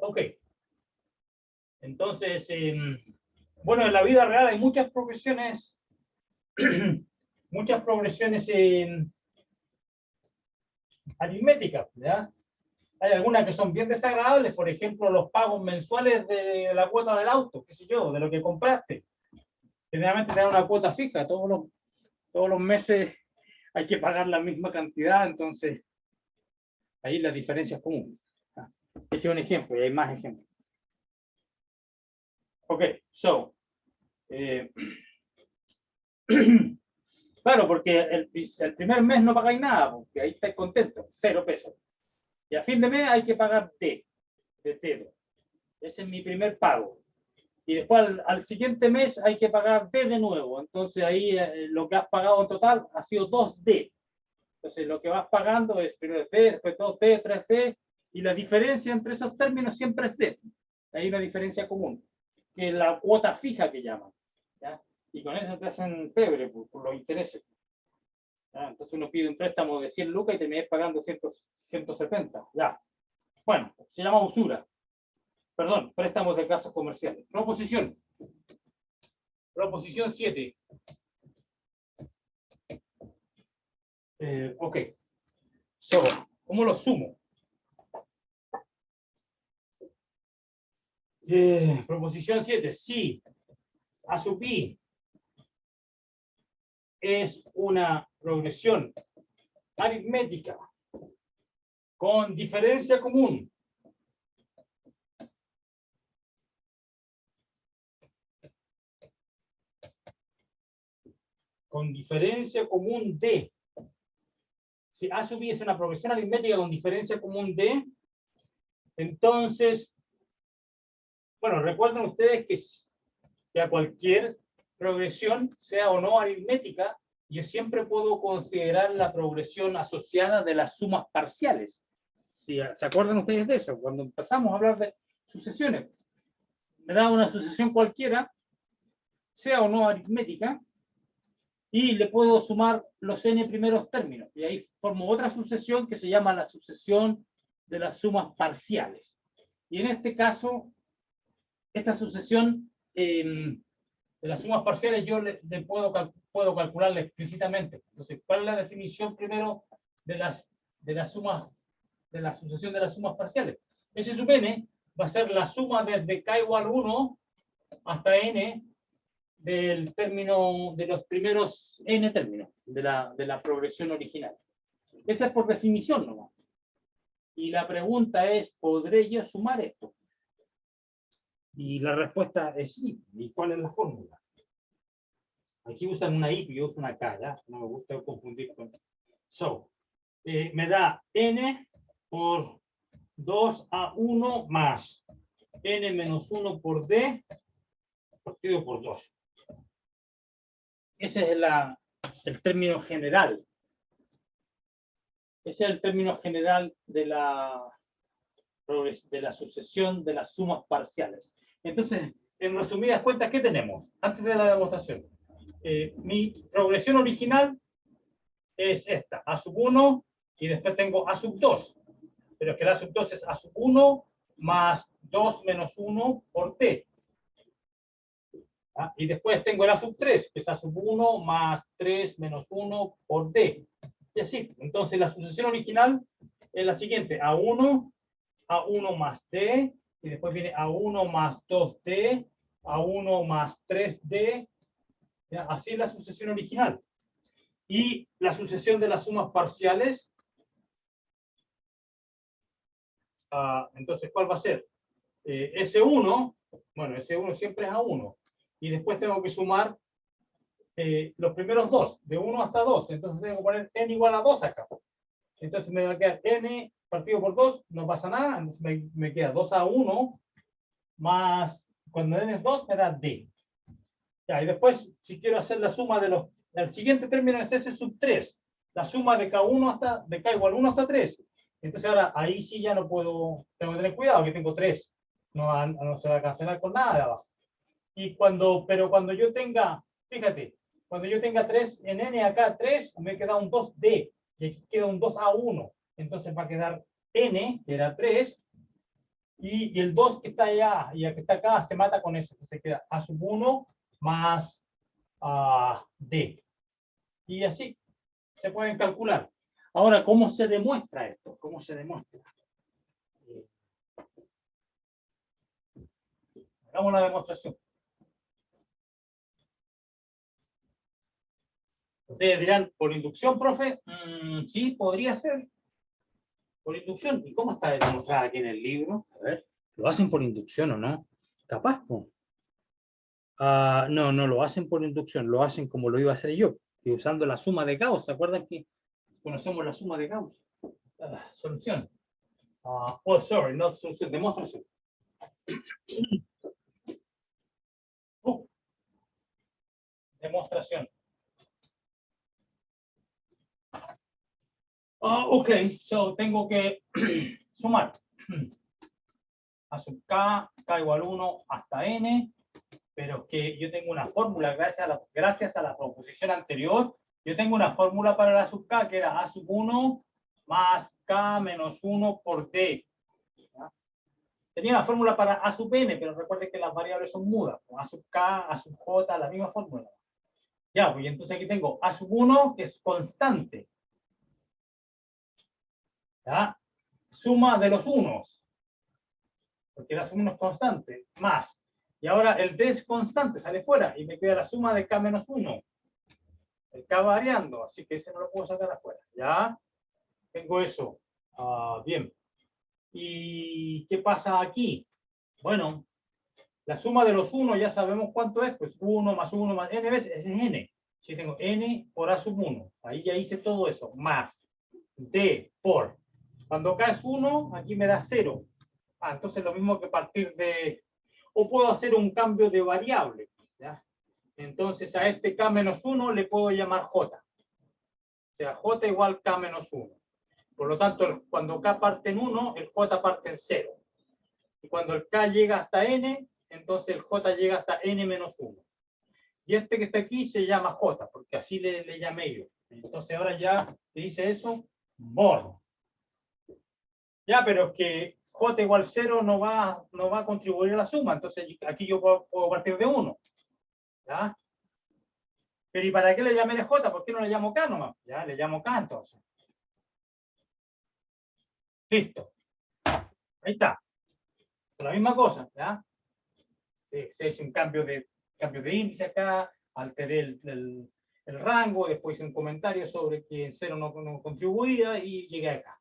Ok. Entonces, bueno, en la vida real hay muchas progresiones, aritméticas, ¿ya? Hay algunas que son bien desagradables, por ejemplo, los pagos mensuales de la cuota del auto, qué sé yo, de lo que compraste. Generalmente te dan una cuota fija, todos los meses hay que pagar la misma cantidad, entonces ahí la diferencia es común. Ese es un ejemplo, y hay más ejemplos. Ok, so. Claro, porque el primer mes no pagáis nada, porque ahí estáis contentos, 0 pesos. Y a fin de mes hay que pagar D, de dedo. Ese es mi primer pago. Y después al siguiente mes hay que pagar D de nuevo. Entonces ahí lo que has pagado en total ha sido 2D. Entonces lo que vas pagando es primero D, después 2D, 3D, y la diferencia entre esos términos siempre es D. Hay una diferencia común, que es la cuota fija que llaman. ¿Ya? Y con eso te hacen pebre por los intereses. ¿Ya? Entonces uno pide un préstamo de 100 lucas y terminas pagando 170. Ya. Bueno, se llama usura. Perdón, préstamos de casas comerciales. Proposición. Proposición 7. Ok. So, ¿cómo lo sumo? Proposición 7. Si A sub I es una progresión aritmética con diferencia común D. Si A sub I es una progresión aritmética con diferencia común D, entonces, bueno, recuerden ustedes que a cualquier progresión, sea o no aritmética, yo siempre puedo considerar la progresión asociada de las sumas parciales. ¿Se acuerdan ustedes de eso? Cuando empezamos a hablar de sucesiones, me da una sucesión cualquiera, sea o no aritmética, y le puedo sumar los n primeros términos. Y ahí formo otra sucesión que se llama la sucesión de las sumas parciales. Y en este caso, esta sucesión de las sumas parciales yo le puedo calcularla explícitamente. Entonces, ¿cuál es la definición primero de la sucesión de las sumas parciales? S sub n va a ser la suma desde k igual 1 hasta n del término, de los primeros n términos de la progresión original. Esa es por definición nomás. Y la pregunta es, ¿podré yo sumar esto? Y la respuesta es sí. ¿Y cuál es la fórmula? Aquí usan una I y yo uso una K, ¿ya? No me gusta confundir con... me da n por 2a1 más n menos 1 por d partido por 2. Ese es el término general. Ese es el término general de la sucesión de las sumas parciales. Entonces, en resumidas cuentas, ¿qué tenemos? Antes de la demostración. Mi progresión original es esta, a sub 1, y después tengo a sub 2. Pero es que la sub 2 es a sub 1 más 2 menos 1 por t. ¿Ah? Y después tengo el a sub 3, que es a sub 1 más 3 menos 1 por d. Y así. Entonces la sucesión original es la siguiente. A1 más d, y después viene A1 más 2d, A1 más 3d. ¿Ya? Así es la sucesión original. Y la sucesión de las sumas parciales. Entonces, ¿cuál va a ser? S1, bueno, S1 siempre es A1. Y después tengo que sumar los primeros dos, de 1 hasta 2. Entonces tengo que poner n igual a 2 acá. Entonces me va a quedar n partido por 2, no pasa nada. Entonces me queda 2a1 más, cuando n es 2, me da d. Ya, y después, si quiero hacer la suma el siguiente término es S sub 3. La suma de K1 de K igual 1 hasta 3. Entonces ahora, ahí sí ya no puedo, tengo que tener cuidado, que tengo 3. No se va a cancelar con nada de abajo. Pero cuando yo tenga, fíjate, cuando yo tenga 3 en n acá, 3, me queda un 2d. Y aquí queda un 2a1. Entonces va a quedar n, que era 3, y el 2 que está allá y el que está acá se mata con eso. Entonces queda a sub 1 más d. Y así se pueden calcular. Ahora, ¿cómo se demuestra esto? ¿Cómo se demuestra? Hagamos la demostración. Ustedes dirán, ¿por inducción, profe? Sí, podría ser. Por inducción. ¿Y cómo está demostrada aquí en el libro? A ver, ¿lo hacen por inducción o no? Capaz, pues. No lo hacen por inducción, lo hacen como lo iba a hacer yo, y usando la suma de Gauss. ¿Se acuerdan que conocemos la suma de Gauss? Solución. Sorry, no solución, demostración. Demostración. Ok, tengo que sumar a sub k igual 1 hasta n, pero que yo tengo una fórmula, gracias a la proposición anterior, yo tengo una fórmula para la sub k que era a sub 1 más k menos 1 por d. ¿Ya? Tenía la fórmula para a sub n, pero recuerden que las variables son mudas. A sub k, a sub j, la misma fórmula. Ya, pues entonces aquí tengo a sub 1, que es constante. ¿Ya? Suma de los unos. Porque la sub 1 es constante. Más. Y ahora el d es constante, sale fuera. Y me queda la suma de k menos 1. El k variando, así que ese no lo puedo sacar afuera. ¿Ya? Tengo eso. Bien. ¿Y qué pasa aquí? Bueno, la suma de los 1 ya sabemos cuánto es. Pues 1 más 1 más n veces, ese es n. Si tengo n por a sub 1. Ahí ya hice todo eso. Más d por. Cuando k es 1, aquí me da 0. Entonces lo mismo que partir de... O puedo hacer un cambio de variable. ¿Ya? Entonces a este k menos 1 le puedo llamar j. O sea, j igual k menos 1. Por lo tanto, cuando k parte en 1, el j parte en 0. Y cuando el k llega hasta n, entonces el j llega hasta n menos 1. Y este que está aquí se llama J, porque así le llamé yo. Entonces ahora ya que hice eso, borro. Ya, pero es que J igual 0 no va a contribuir a la suma. Entonces aquí yo puedo partir de 1. ¿Ya? Pero ¿y para qué le llamé de J? ¿Por qué no le llamo K nomás? Ya, le llamo K entonces. Listo. Ahí está. La misma cosa, ¿ya? Se hizo un cambio de índice acá, alteré el rango, después hice un comentario sobre que 0 no contribuía y llegué acá.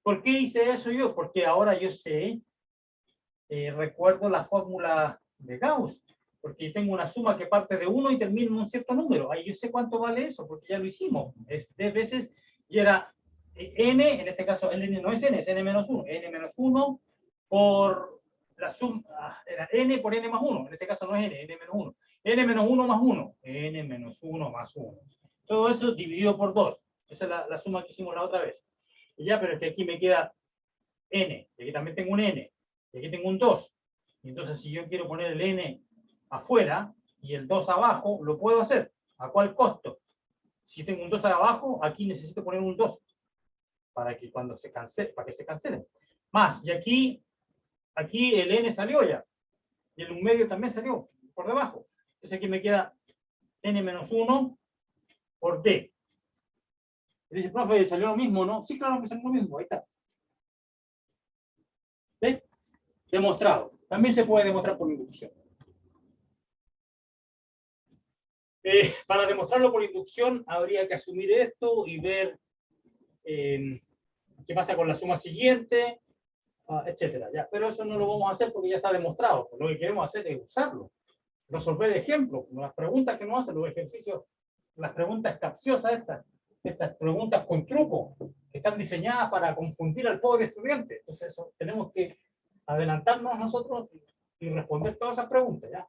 ¿Por qué hice eso yo? Porque ahora yo sé, recuerdo la fórmula de Gauss, porque tengo una suma que parte de 1 y termina en un cierto número. Ahí yo sé cuánto vale eso, porque ya lo hicimos. Es d veces, y era n, en este caso el n no es n, es n menos 1. n menos 1 por la suma, era n por n más 1. En este caso no es n menos 1. n menos 1 más 1. n menos 1 más 1. Todo eso dividido por 2. Esa es la suma que hicimos la otra vez. Y ya, pero es que aquí me queda n, y aquí también tengo un n, y aquí tengo un 2. Y entonces si yo quiero poner el n afuera y el 2 abajo, lo puedo hacer. ¿A cuál costo? Si tengo un 2 abajo, aquí necesito poner un 2 para que cuando se cancele, para que se cancele. Más, y aquí el n salió ya. Y el 1 medio también salió por debajo. Entonces aquí me queda n menos 1 por d. Y dice, profe, ¿salió lo mismo, no? Sí, claro que salió lo mismo. Ahí está. ¿Ve? Demostrado. También se puede demostrar por inducción. Para demostrarlo por inducción habría que asumir esto y ver qué pasa con la suma siguiente, etcétera. Ya, pero eso no lo vamos a hacer porque ya está demostrado. Lo que queremos hacer es usarlo, resolver ejemplos, las preguntas que nos hacen, los ejercicios, las preguntas capciosas estas preguntas con truco, que están diseñadas para confundir al pobre estudiante. Entonces eso, tenemos que adelantarnos nosotros y responder todas esas preguntas, ¿ya?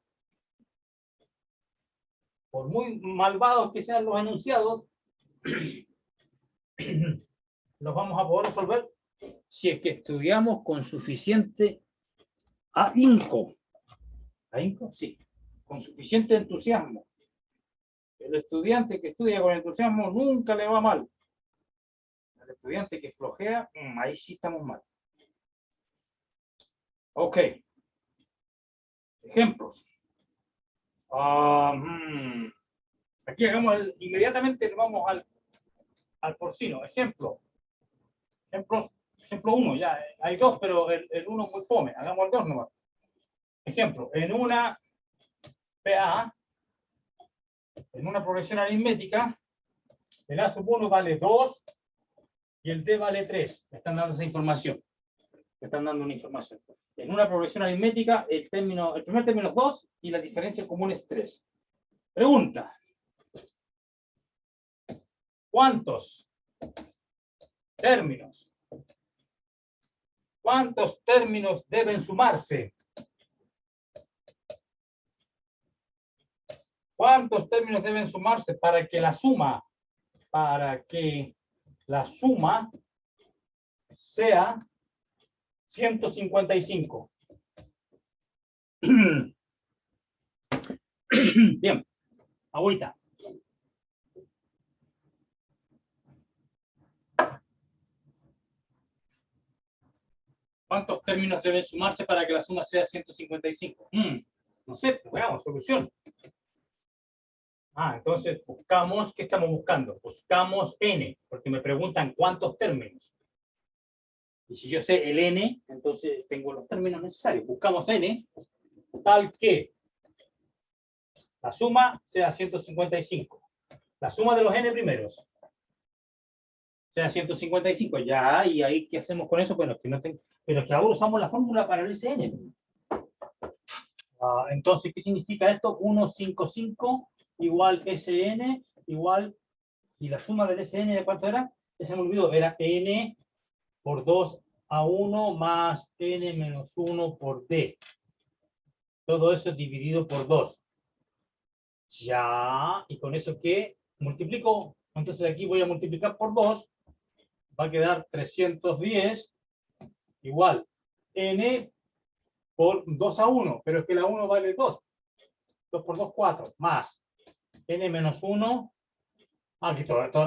Por muy malvados que sean los enunciados, los vamos a poder resolver si es que estudiamos con suficiente ahínco. ¿Ahínco? Sí. Con suficiente entusiasmo. El estudiante que estudia con entusiasmo nunca le va mal. El estudiante que flojea, ahí sí estamos mal. Ok. Ejemplos. Aquí hagamos inmediatamente vamos al porcino. Ejemplo 1, ya, hay 2, pero el 1 es muy fome, hagamos el 2 nomás. Ejemplo, en una PA, en una progresión aritmética, el A sub 1 vale 2 y el D vale 3. Me están dando esa información. Me están dando una información. En una progresión aritmética, el primer término es 2 y la diferencia común es 3. Pregunta. ¿Cuántos términos deben sumarse? ¿Cuántos términos deben sumarse para que la suma sea 155? Bien, agüita. ¿Cuántos términos deben sumarse para que la suma sea 155? No sé, veamos, solución. Entonces buscamos, ¿qué estamos buscando? Buscamos n, porque me preguntan cuántos términos. Y si yo sé el n, entonces tengo los términos necesarios. Buscamos n, tal que la suma sea 155. La suma de los n primeros sea 155. Ya, y ahí, ¿qué hacemos con eso? Bueno, pero que ahora usamos la fórmula para el SN. Entonces, ¿qué significa esto? 155 igual SN igual, y la suma del SN, ¿de cuánto era? Se me olvidó, era n por 2a1 más n menos 1 por d. Todo eso dividido por 2. Ya, y con eso ¿qué? Multiplico. Entonces aquí voy a multiplicar por 2. Va a quedar 310 igual n por 2a1, pero es que la 1 vale 2. 2 por 2, 4, más n menos 1. Aquí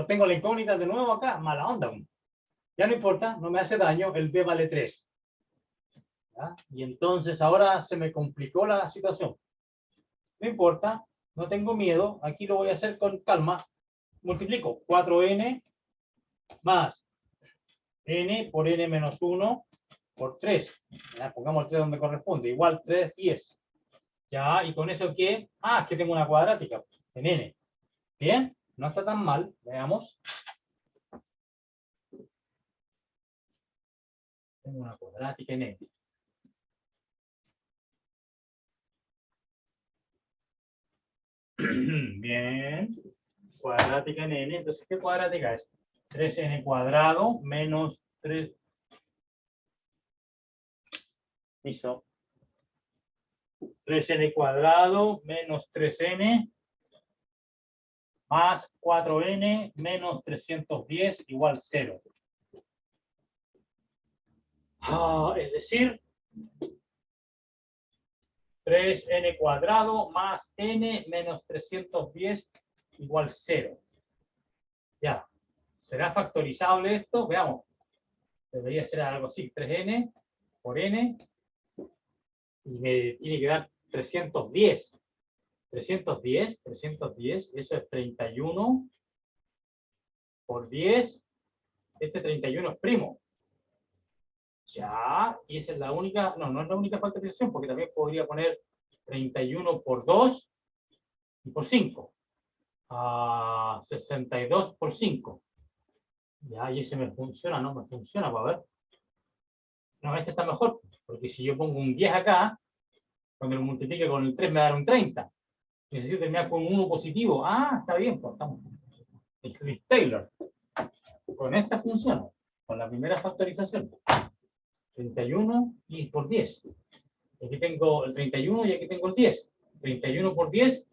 tengo la incógnita de nuevo acá, mala onda. Ya no importa, no me hace daño, el d vale 3. ¿Ya? Y entonces ahora se me complicó la situación. No importa, no tengo miedo, aquí lo voy a hacer con calma. Multiplico 4n más n por n menos 1 por 3. ¿Ya? Pongamos el 3 donde corresponde, igual 3, 10. Ya, y con eso ¿qué? Ah, es que tengo una cuadrática en n. Bien, no está tan mal, veamos. Tengo una cuadrática en n. Bien, cuadrática en n, entonces ¿qué cuadrática es? 3n cuadrado menos 3. Listo. 3n cuadrado menos 3n más 4n menos 310 igual 0. Es decir, 3n cuadrado más n menos 310 igual 0. Ya. ¿Será factorizable esto? Veamos. Debería ser algo así. 3n por n. Y me tiene que dar 310. 310, eso es 31 por 10. Este 31 es primo. Ya, y esa es la única, no es la única factorización, porque también podría poner 31 por 2 y por 5. 62 por 5. Ya, y ese me funciona, no me funciona, para ver. No, este está mejor, porque si yo pongo un 10 acá, cuando lo multiplique con el 3 me da un 30. Necesito terminar con un 1 positivo. Está bien, pues estamos. Es Taylor. Con esta funciona, con la primera factorización. 31 y por 10. Aquí tengo el 31 y aquí tengo el 10. 31 por 10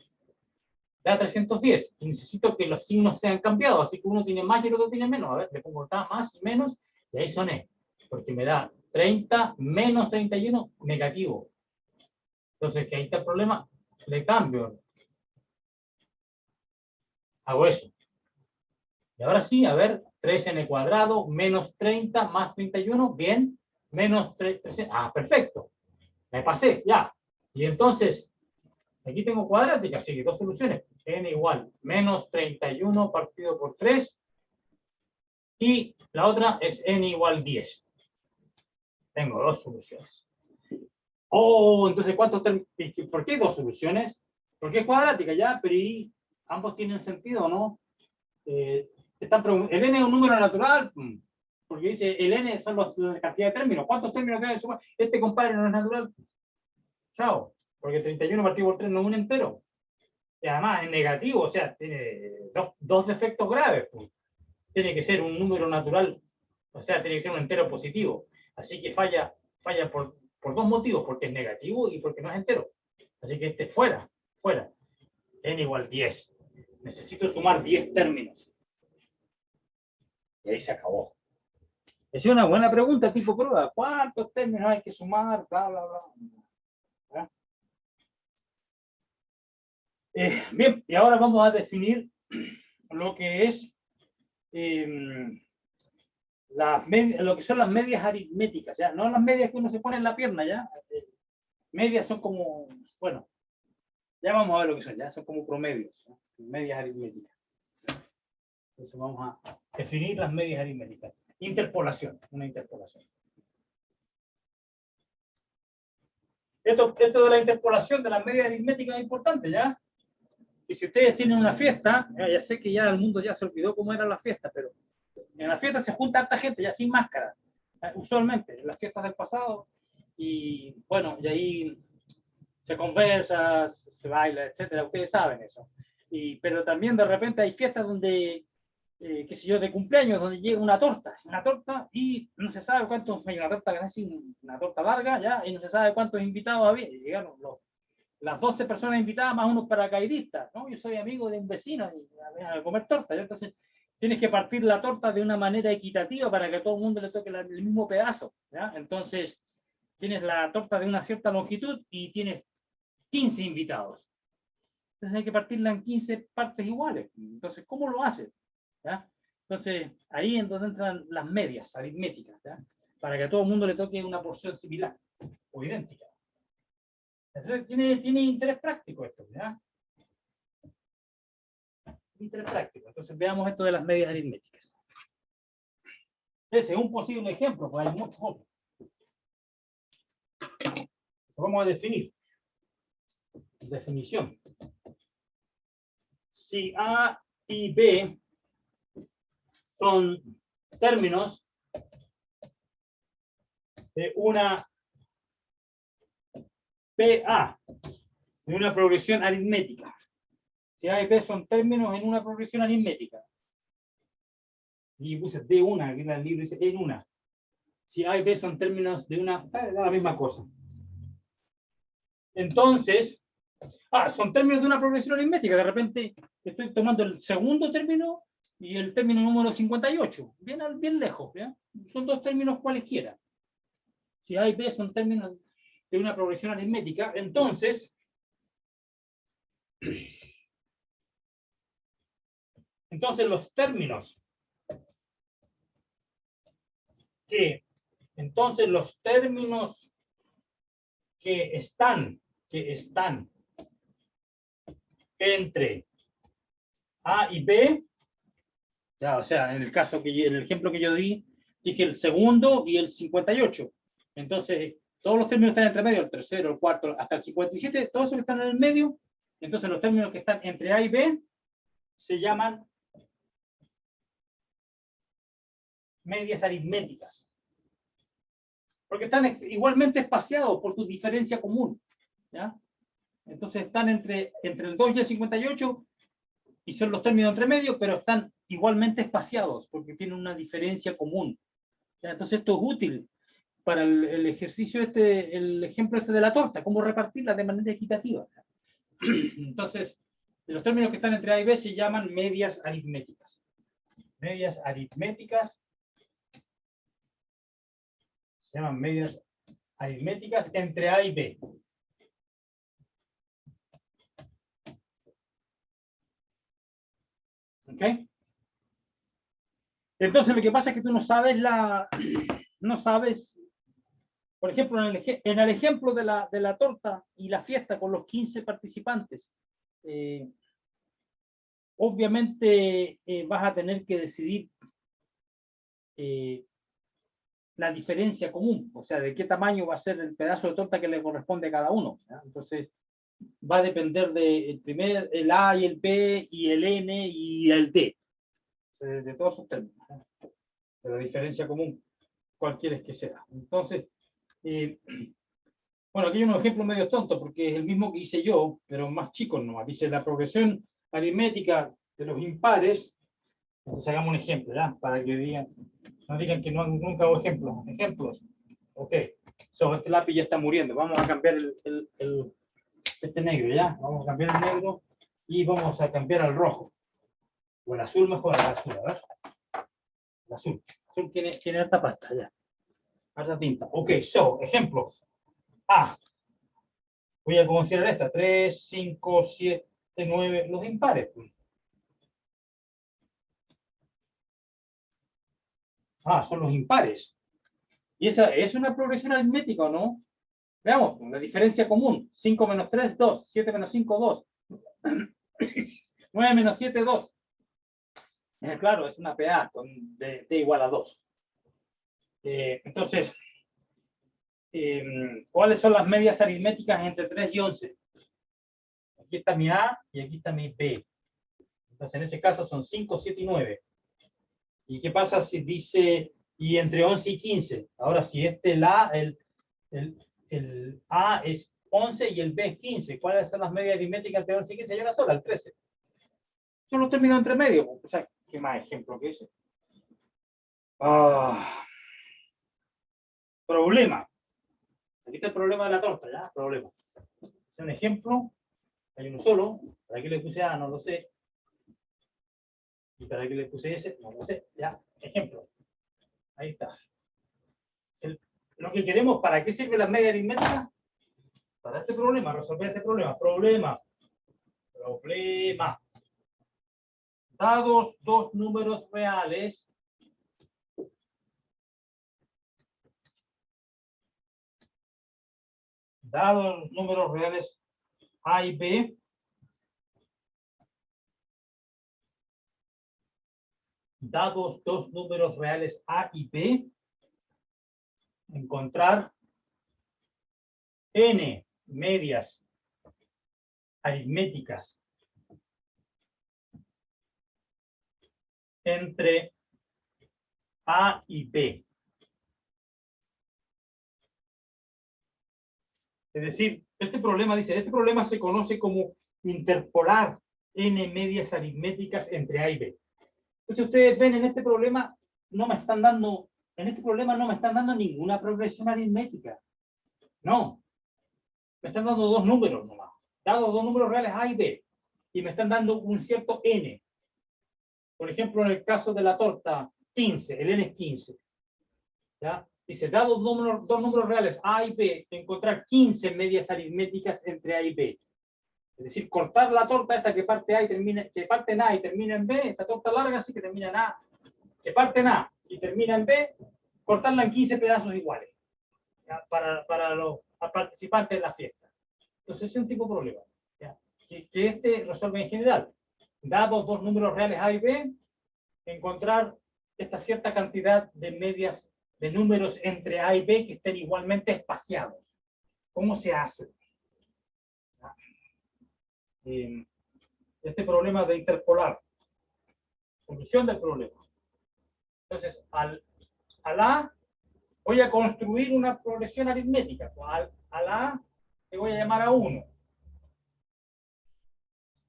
da 310. Y necesito que los signos sean cambiados, así que uno tiene más y el otro tiene menos. A ver, le pongo acá más y menos, y ahí soné. Porque me da 30 menos 31 negativo. Entonces, que ahí está el problema, le cambio. Hago eso. Y ahora sí, a ver, 3n cuadrado menos 30 más 31, bien, menos 3, perfecto. Me pasé, ya. Y entonces, aquí tengo cuadrática, así que dos soluciones. N igual menos 31 partido por 3. Y la otra es n igual 10. Tengo dos soluciones. Entonces, ¿por qué dos soluciones? Porque es cuadrática ya, pero ¿y ambos tienen sentido o no? ¿el n es un número natural? Porque dice, el n son la cantidad de términos. ¿Cuántos términos deben sumar? Este compadre no es natural. Chao. Porque 31 partido por 3 no es un entero. Y además es negativo, o sea, tiene dos defectos graves. Pues. Tiene que ser un número natural, o sea, tiene que ser un entero positivo. Así que falla por dos motivos, porque es negativo y porque no es entero. Así que este fuera. N igual 10. Necesito sumar 10 términos. Y ahí se acabó. Es una buena pregunta, tipo prueba. ¿Cuántos términos hay que sumar? Bla, bla, bla. Bien, y ahora vamos a definir lo que es lo que son las medias aritméticas, ¿ya? No las medias que uno se pone en la pierna, ¿ya? Medias son como, bueno, ya vamos a ver lo que son, ¿ya? Son como promedios, ¿no? Medias aritméticas. Entonces vamos a definir las medias aritméticas. Interpolación, una interpolación. Esto de la interpolación de las medias aritméticas es importante, ¿ya? Y si ustedes tienen una fiesta, ya sé que ya el mundo ya se olvidó cómo era la fiesta, pero en la fiesta se junta harta gente, ya sin máscara, usualmente, en las fiestas del pasado, y bueno, y ahí se conversa, se baila, etcétera, ustedes saben eso. Pero también de repente hay fiestas donde, qué sé yo, de cumpleaños, donde llega una torta, y no se sabe cuántos, hay una torta así, una torta larga, ya, y no se sabe cuántos invitados había, y llegaron las 12 personas invitadas más unos paracaidistas, ¿no? Yo soy amigo de un vecino y a comer torta, ¿ya? Entonces tienes que partir la torta de una manera equitativa para que a todo el mundo le toque el mismo pedazo, ¿ya? Entonces tienes la torta de una cierta longitud y tienes 15 invitados. Entonces hay que partirla en 15 partes iguales. Entonces, ¿cómo lo hace? ¿Ya? Entonces, ahí es donde entran las medias aritméticas, ¿ya? Para que a todo el mundo le toque una porción similar o idéntica. Entonces, tiene interés práctico esto, ¿ya? Interés práctico. Entonces, veamos esto de las medias aritméticas. Ese es un posible ejemplo, pues hay muchos otros. Vamos a definir. Definición. Si A y B son términos de una PA, de una progresión aritmética. Si A y B son términos en una progresión aritmética. Y puse de una, aquí en el libro dice en una. Si A y B son términos de una, da la misma cosa. Entonces, son términos de una progresión aritmética. De repente estoy tomando el segundo término y el término número 58. Bien lejos, ¿ya? Son dos términos cualesquiera. Si A y B son términos de una progresión aritmética, entonces los términos que están entre A y B, ya, o sea, en el ejemplo que yo di, dije el segundo y el 58. Entonces, todos los términos están entre medio, el tercero, el cuarto, hasta el 57, todos esos que están en el medio. Entonces, los términos que están entre A y B se llaman medias aritméticas. Porque están igualmente espaciados por su diferencia común, ¿ya? Entonces están entre el 2 y el 58 y son los términos entre medio, pero están igualmente espaciados porque tienen una diferencia común, ¿ya? Entonces esto es útil para el ejercicio el ejemplo de la torta, cómo repartirla de manera equitativa. Entonces, los términos que están entre A y B se llaman medias aritméticas. Medias aritméticas se llaman medias aritméticas entre A y B. ¿Ok? Entonces lo que pasa es que tú no sabes por ejemplo, en el ejemplo de la torta y la fiesta con los 15 participantes, obviamente vas a tener que decidir la diferencia común, o sea, de qué tamaño va a ser el pedazo de torta que le corresponde a cada uno, ¿ya? Entonces, va a depender el A y el B y el N y el D, de todos esos términos, ¿no? De la diferencia común, cualquiera que sea. Entonces, bueno, aquí hay un ejemplo medio tonto, porque es el mismo que hice yo, pero más chico nomás. Dice la progresión aritmética de los impares. Entonces hagamos un ejemplo, ¿ya? Para que no digan que nunca hago ejemplos. Ok, este lápiz ya está muriendo. Vamos a cambiar este negro, ¿ya? Vamos a cambiar el negro y vamos a cambiar al rojo. O el azul mejor, el azul, a ver. El azul. El azul tiene harta pasta, ya. Harta tinta. Ok, ejemplos. Voy a considerar esta. 3, 5, 7, 9, los impares. Son los impares. ¿Y esa es una progresión aritmética o no? Veamos, la diferencia común. 5 menos 3, 2. 7 menos 5, 2. 9 menos 7, 2. Claro, es una PA de t igual a 2. Entonces, ¿cuáles son las medias aritméticas entre 3 y 11? Aquí está mi A y aquí está mi B. Entonces, en ese caso son 5, 7 y 9. ¿Y qué pasa si dice y entre 11 y 15? Ahora, si el A es 11 y el B es 15, ¿cuáles son las medias aritméticas entre 11 y 15? Y una sola, el 13. Son los términos entre medio. O sea, ¿qué más ejemplo que ese? Problema. Aquí está el problema de la torta, ¿ya? Problema. Es un ejemplo. Hay uno solo. ¿Para qué le puse A? No lo sé. ¿Y para qué le puse ese? No lo sé. Ya, ejemplo. Ahí está. Lo que queremos, ¿para qué sirve la media aritmética? Para este problema, resolver este problema. Problema. Problema. Dados dos números reales, A y B, dados dos números reales A y B, encontrar n medias aritméticas entre A y B. Es decir, este problema se conoce como interpolar n medias aritméticas entre A y B. Entonces ustedes ven en este problema no me están dando ninguna progresión aritmética. No. Me están dando dos números nomás. Dados dos números reales A y B. Y me están dando un cierto n. Por ejemplo, en el caso de la torta 15, el n es 15. ¿Ya? Dice, dados dos números reales A y B, encontrar 15 medias aritméticas entre A y B. Es decir, cortar la torta esta que parte A y termina, que parte en A y termina en B, esta torta larga sí que termina en A, que parte en A y termina en B, cortarla en 15 pedazos iguales, ¿ya? Para los participantes de la fiesta. Entonces es un tipo de problema, ¿ya? Que este resuelve en general. Dados dos números reales A y B, encontrar esta cierta cantidad de medias de números entre A y B que estén igualmente espaciados. ¿Cómo se hace? Este problema de interpolar. Solución del problema. Entonces, al A voy a construir una progresión aritmética. Al A le voy a llamar a 1.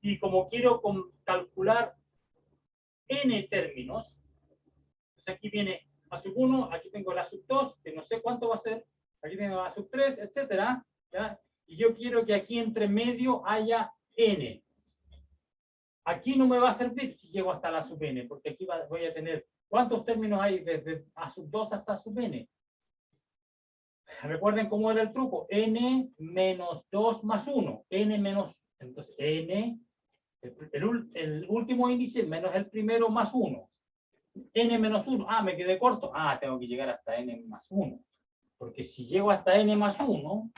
Y como quiero calcular n términos, pues aquí viene A sub 1, aquí tengo el A sub 2, que no sé cuánto va a ser, aquí tengo A sub 3, etcétera, ¿ya? Y yo quiero que aquí entre medio haya n. Aquí no me va a servir si llego hasta la sub n, porque aquí voy a tener, ¿cuántos términos hay desde A sub 2 hasta sub n? Recuerden cómo era el truco, n menos 2 más 1, n menos, entonces n, el último índice menos el primero más 1. N menos 1, me quedé corto, tengo que llegar hasta n más 1, porque si llego hasta n más 1,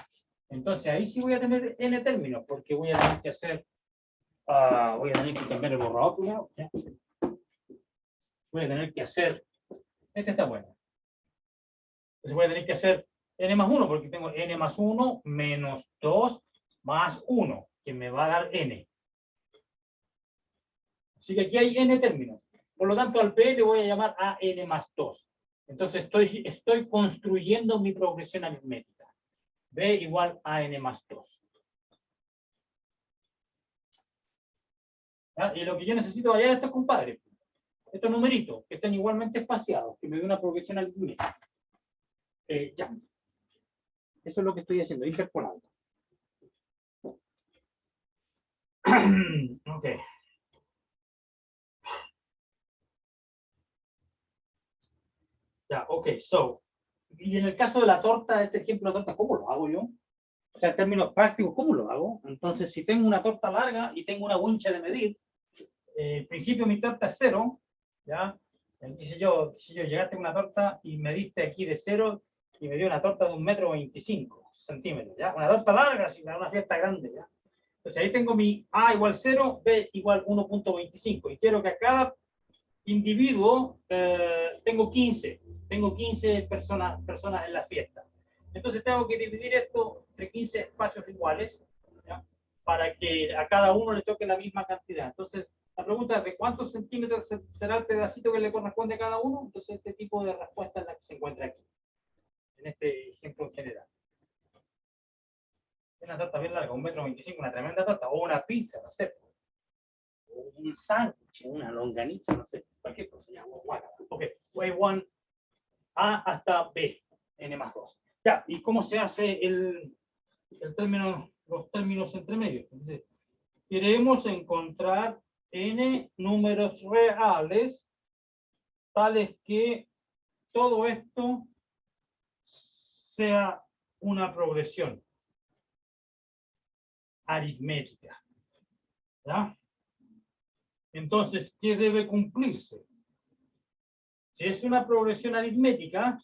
entonces ahí sí voy a tener n términos, porque voy a tener que hacer, voy a tener que cambiar el borrador primero, ¿ya? Voy a tener que hacer, este está bueno, entonces voy a tener que hacer n más 1, porque tengo n más 1 menos 2 más 1, que me va a dar n. Así que aquí hay n términos. Por lo tanto, al P le voy a llamar a n más 2. Entonces estoy construyendo mi progresión aritmética. B igual a n más 2. ¿Ya? Y lo que yo necesito hallar estos compadres, estos numeritos, que estén igualmente espaciados, que me dé una progresión aritmética. Ya. Eso es lo que estoy haciendo, interpolando. Ok. Ya, ok, y en el caso de la torta, este ejemplo de torta, ¿cómo lo hago yo? O sea, en términos prácticos, ¿cómo lo hago? Entonces, si tengo una torta larga y tengo una wincha de medir, en principio mi torta es 0, ¿ya? Si yo llegaste a una torta y mediste aquí de 0 y me dio una torta de 1,25 m, ¿ya? Una torta larga, así, una fiesta grande, ¿ya? Entonces ahí tengo mi A igual 0, B igual 1,25, y quiero que a cada individuo tengo 15 personas en la fiesta. Entonces tengo que dividir esto entre 15 espacios iguales, ¿ya? Para que a cada uno le toque la misma cantidad. Entonces la pregunta es de cuántos centímetros será el pedacito que le corresponde a cada uno. Entonces este tipo de respuesta es la que se encuentra aquí, en este ejemplo en general. Una torta bien larga, 1,25 m, una tremenda torta, o una pizza, no sé, o un sándwich, una longaniza, no sé, cualquier cosa. Ya, ok, way 1, A hasta B, n más 2. Ya, ¿y cómo se hace los términos entre medios? Entonces, queremos encontrar n números reales tales que todo esto sea una progresión aritmética. ¿Ya? Entonces, ¿qué debe cumplirse? Si es una progresión aritmética,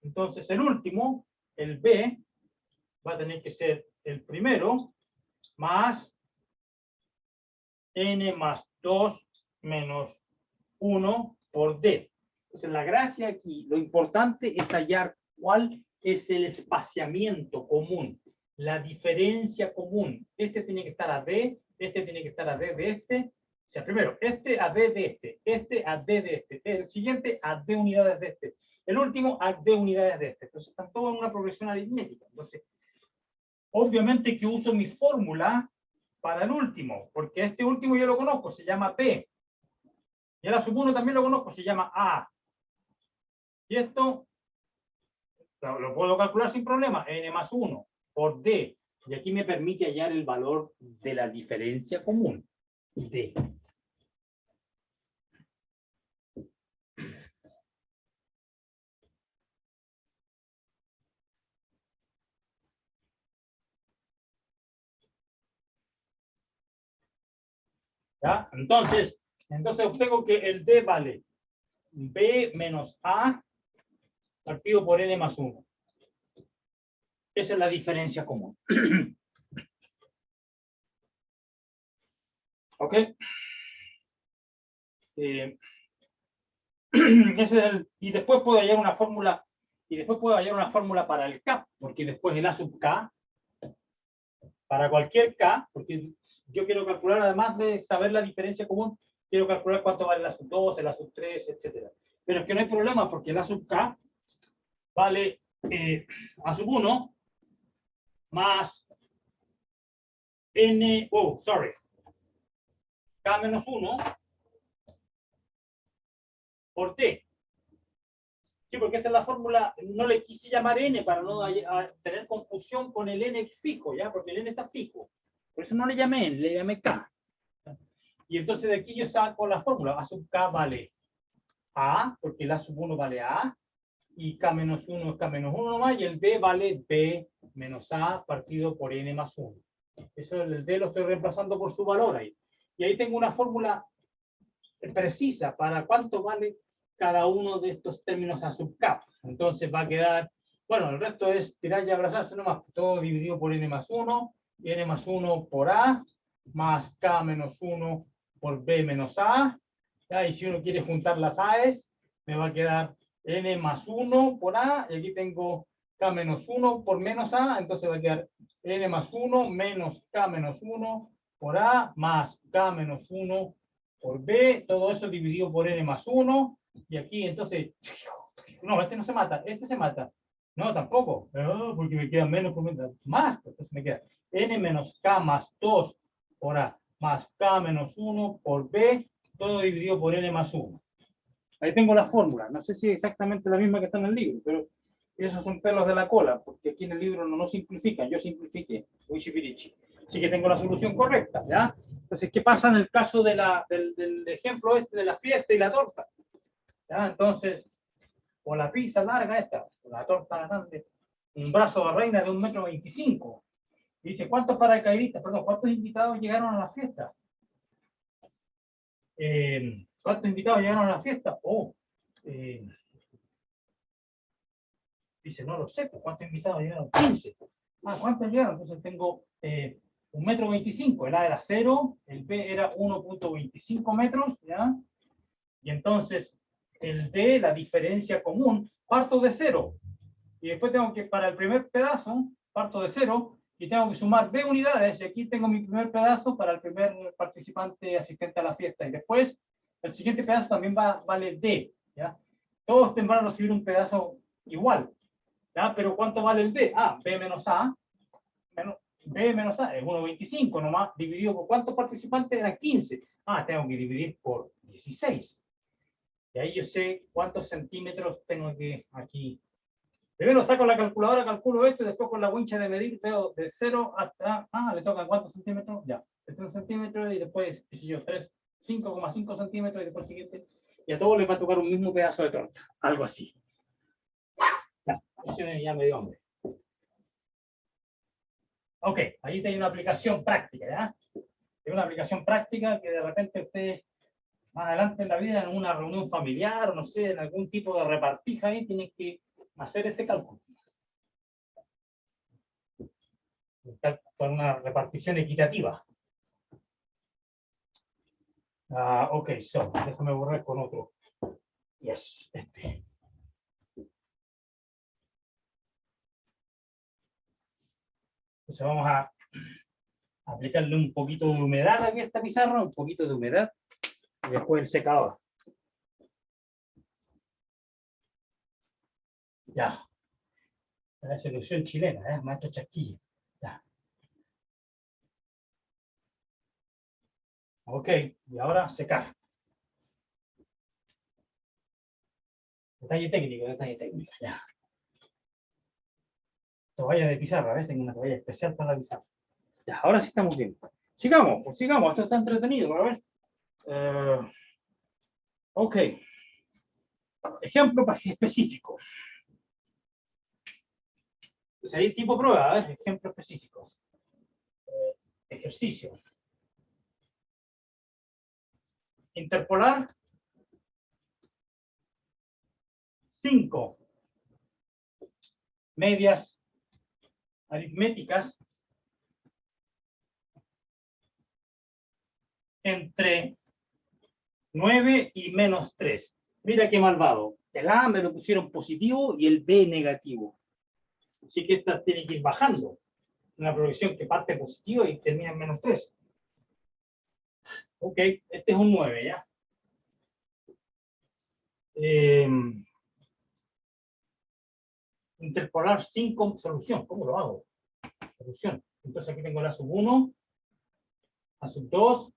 entonces el último, el B, va a tener que ser el primero más n más 2 menos 1 por D. Entonces, la gracia aquí, lo importante es hallar cuál es el espaciamiento común, la diferencia común. Este tiene que estar a D, este tiene que estar a D de este. O sea, primero, este a D de este a D de este, el siguiente a D unidades de este, el último a D unidades de este. Entonces, están todos en una progresión aritmética. Entonces, obviamente que uso mi fórmula para el último, porque este último yo lo conozco, se llama P. Y el A1 también lo conozco, se llama A. Y esto lo puedo calcular sin problema, n más 1 por D. Y aquí me permite hallar el valor de la diferencia común, D. ¿Ya? Entonces obtengo que el D vale B menos A partido por n más 1. Esa es la diferencia común. ¿Ok? Ese es y después puedo hallar una fórmula, para el K, porque después el A sub K, para cualquier K, porque yo quiero calcular, además de saber la diferencia común, quiero calcular cuánto vale el A sub 2, el A sub 3, etc. Pero es que no hay problema, porque el A sub K vale A sub 1 más N, K menos 1 por T. Sí, porque esta es la fórmula, no le quise llamar N para no tener confusión con el N fijo, ¿ya? Porque el N está fijo. Por eso no le llamé N, le llamé K. Y entonces de aquí yo saco la fórmula. A sub K vale A, porque el A sub 1 vale A, y K menos 1 es K menos 1 nomás, y el D vale B menos A partido por N más 1. Eso el D lo estoy reemplazando por su valor ahí. Y ahí tengo una fórmula precisa para cuánto vale cada uno de estos términos A sub K. Entonces va a quedar, bueno, el resto es tirar y abrazarse nomás, todo dividido por N más 1, y N más 1 por A, más K menos 1 por B menos A. ¿Ya? Y si uno quiere juntar las A's, me va a quedar N más 1 por A, y aquí tengo K menos 1 por menos A, entonces va a quedar N más 1 menos K menos 1 por A, más K menos 1 por B, todo eso dividido por N más 1, y aquí entonces, no, este no se mata, este se mata. No, tampoco, porque me queda menos por menos, más, entonces me queda N menos K más 2 por A, más K menos 1 por B, todo dividido por N más 1. Ahí tengo la fórmula, no sé si es exactamente la misma que está en el libro, pero esos son pelos de la cola, porque aquí en el libro no simplifican, yo simplifiqué, así que tengo la solución correcta, ¿ya? Entonces, ¿qué pasa en el caso del ejemplo este de la fiesta y la torta? ¿Ya? Entonces, o la pizza larga esta, o la torta grande, un brazo de reina de 1,25 m. Dice, ¿cuántos paracaidistas, cuántos invitados llegaron a la fiesta? ¿Cuántos invitados llegaron a la fiesta? Dice, no lo sé, ¿cuántos invitados llegaron? 15. ¿Cuántos llegaron? Entonces tengo 1,25 m, el A era 0, el B era 1,25 metros, ¿ya? Y entonces el D, la diferencia común, parto de 0. Y después tengo que, para el primer pedazo, parto de 0 y tengo que sumar D unidades. Y aquí tengo mi primer pedazo para el primer participante asistente a la fiesta. Y después, el siguiente pedazo también vale D, ¿ya? Todos van a recibir un pedazo igual, ¿ya? Pero ¿cuánto vale el D? B menos A. B menos A es 1,25 nomás, dividido por ¿cuántos participantes? Eran 15. Tengo que dividir por 16. Y ahí yo sé cuántos centímetros tengo que aquí. Primero saco la calculadora, calculo esto, y después con la wincha de medir veo de 0 hasta, le toca cuántos centímetros, ya, 3 centímetros, y después, qué sé yo, 5,5 centímetros, y después el siguiente, y a todos les va a tocar un mismo pedazo de torta, algo así. Ya me dio hambre. Ok, ahí tengo una aplicación práctica, ¿ya? Es una aplicación práctica que de repente ustedes más adelante en la vida, en una reunión familiar, o no sé, en algún tipo de repartija ahí, tienen que hacer este cálculo. Con una repartición equitativa. Ok, so, déjame borrar con otro. Yes, este. Entonces vamos a aplicarle un poquito de humedad aquí a esta pizarra, un poquito de humedad, y después el secador. Ya. La solución chilena, maestro Chasquilla. Ya. Ok, y ahora secar. Detalle técnico, ya. Toalla de pizarra, ¿ves? Tengo una toalla especial para la pizarra. Ya, ahora sí estamos bien. Sigamos, pues sigamos, esto está entretenido, a ver. Ok. Ejemplo específico. Pues ahí tipo prueba, ejemplo específico. Ejercicio. Interpolar 5 medias aritméticas entre 9 y menos 3. Mira qué malvado. El A me lo pusieron positivo y el B negativo. Así que estas tienen que ir bajando. Una progresión que parte positiva y termina en menos 3. Ok, este es un 9, ¿ya? Interpolar 5 solución. ¿Cómo lo hago? Solución. Entonces aquí tengo la sub 1, a sub 2,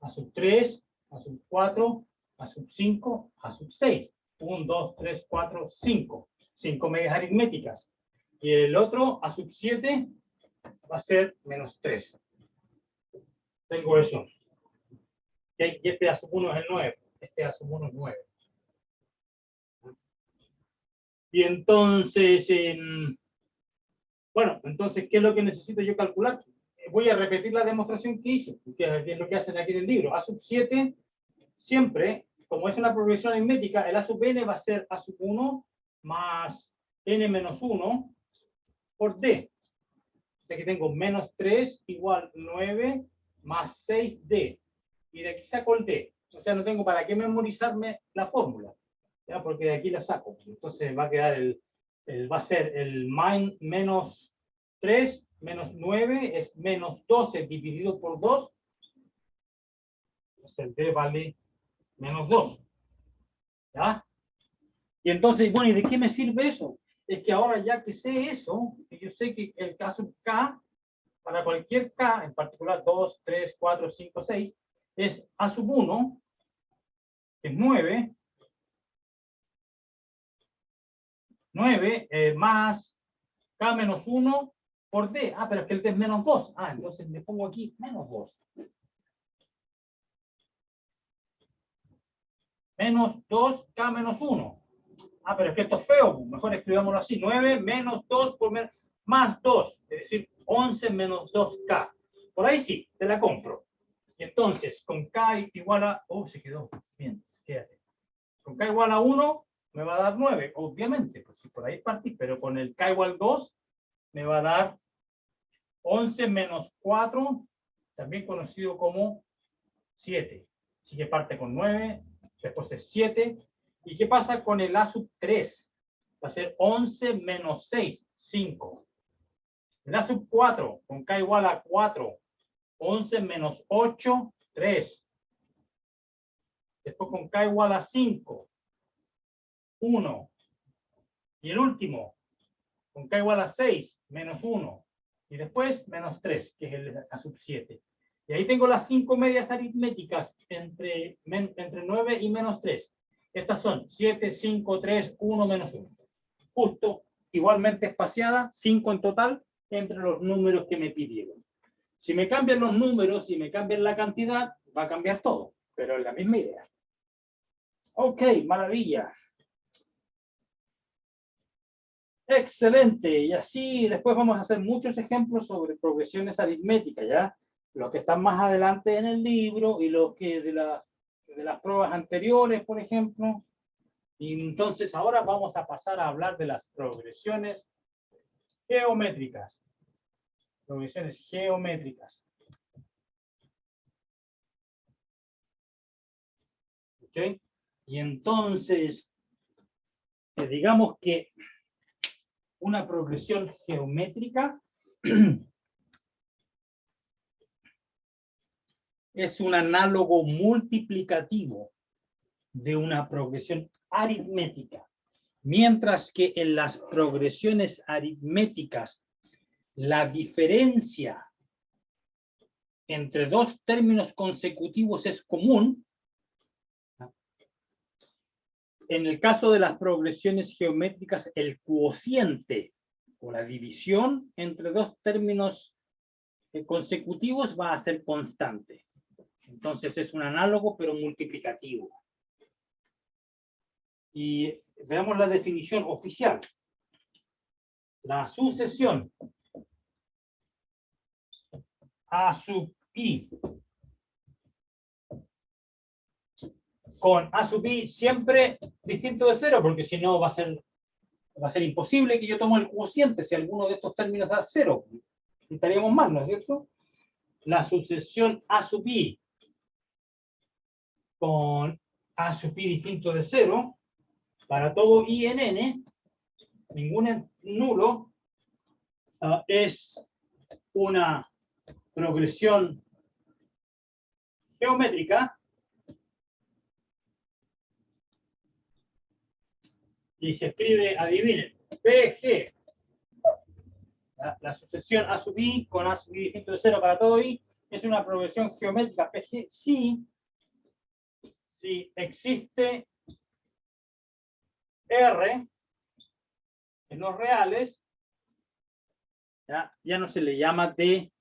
a sub 3, a sub 4, a sub 5, a sub 6. 1, 2, 3, 4, 5. 5 medias aritméticas. Y el otro, a sub 7, va a ser menos 3. Tengo eso. Y este a sub 1 es el 9. Este a sub 1 es 9. Y entonces, bueno, entonces, ¿qué es lo que necesito yo calcular? Voy a repetir la demostración que hice, que es lo que hacen aquí en el libro. A sub 7, siempre, como es una progresión aritmética, el A sub n va a ser A sub 1 más n menos 1 por d. O sea que tengo menos 3 igual 9 más 6d. Y de aquí saco el d. O sea, no tengo para qué memorizarme la fórmula, ¿ya? Porque de aquí la saco. Entonces va a quedar va a ser el menos 3 menos 9 es menos 12 dividido por 2. Entonces el d vale menos 2. ¿Ya? Y entonces, bueno, ¿y de qué me sirve eso? Es que ahora ya que sé eso, yo sé que el caso K, para cualquier K, en particular 2, 3, 4, 5, 6, es A sub 1, que es 9, más K menos 1 por D. Ah, pero es que el D es menos 2. Ah, entonces le pongo aquí menos 2. Menos 2K menos 1. Ah, pero es que esto es feo. Mejor escribámoslo así. 9 menos 2 por más 2. Es decir, 11 menos 2K. Por ahí sí, te la compro. Y entonces, con K igual a... Oh, se quedó. Bien, quédate. Con K igual a 1, me va a dar 9. Obviamente, pues si por ahí partí. Pero con el K igual 2, me va a dar 11 menos 4, también conocido como 7. Así que parte con 9, después es 7. ¿Y qué pasa con el A sub 3? Va a ser 11 menos 6, 5. El A sub 4, con K igual a 4, 11 menos 8, 3. Después con K igual a 5, 1. Y el último, con K igual a 6, menos 1. Y después menos 3, que es el A sub 7. Y ahí tengo las 5 medias aritméticas entre 9 y menos 3. Estas son 7, 5, 3, 1, menos 1. Justo, igualmente espaciada, 5 en total, entre los números que me pidieron. Si me cambian los números y me cambian la cantidad, va a cambiar todo, pero es la misma idea. Ok, maravilla. Excelente. Y así después vamos a hacer muchos ejemplos sobre progresiones aritméticas, ¿ya? los que están más adelante en el libro y los que de las pruebas anteriores, por ejemplo. Y entonces ahora vamos a pasar a hablar de las progresiones geométricas. Progresiones geométricas. ¿Ok? Y entonces, digamos que una progresión geométrica es un análogo multiplicativo de una progresión aritmética, mientras que en las progresiones aritméticas la diferencia entre dos términos consecutivos es común. En el caso de las progresiones geométricas, el cociente o la división entre dos términos consecutivos va a ser constante. Entonces es un análogo pero multiplicativo. Y veamos la definición oficial. La sucesión A sub i con A sub i siempre distinto de cero, porque si no va a ser imposible que yo tome el cociente si alguno de estos términos da cero. Estaríamos mal, ¿no es cierto? La sucesión A sub i con A sub i distinto de cero, para todo i en n, ningún nulo, es una progresión geométrica y se escribe, adivinen, PG. La sucesión A sub i con A sub i distinto de cero para todo i es una progresión geométrica PG si existe R en los reales, ya no se le llama D,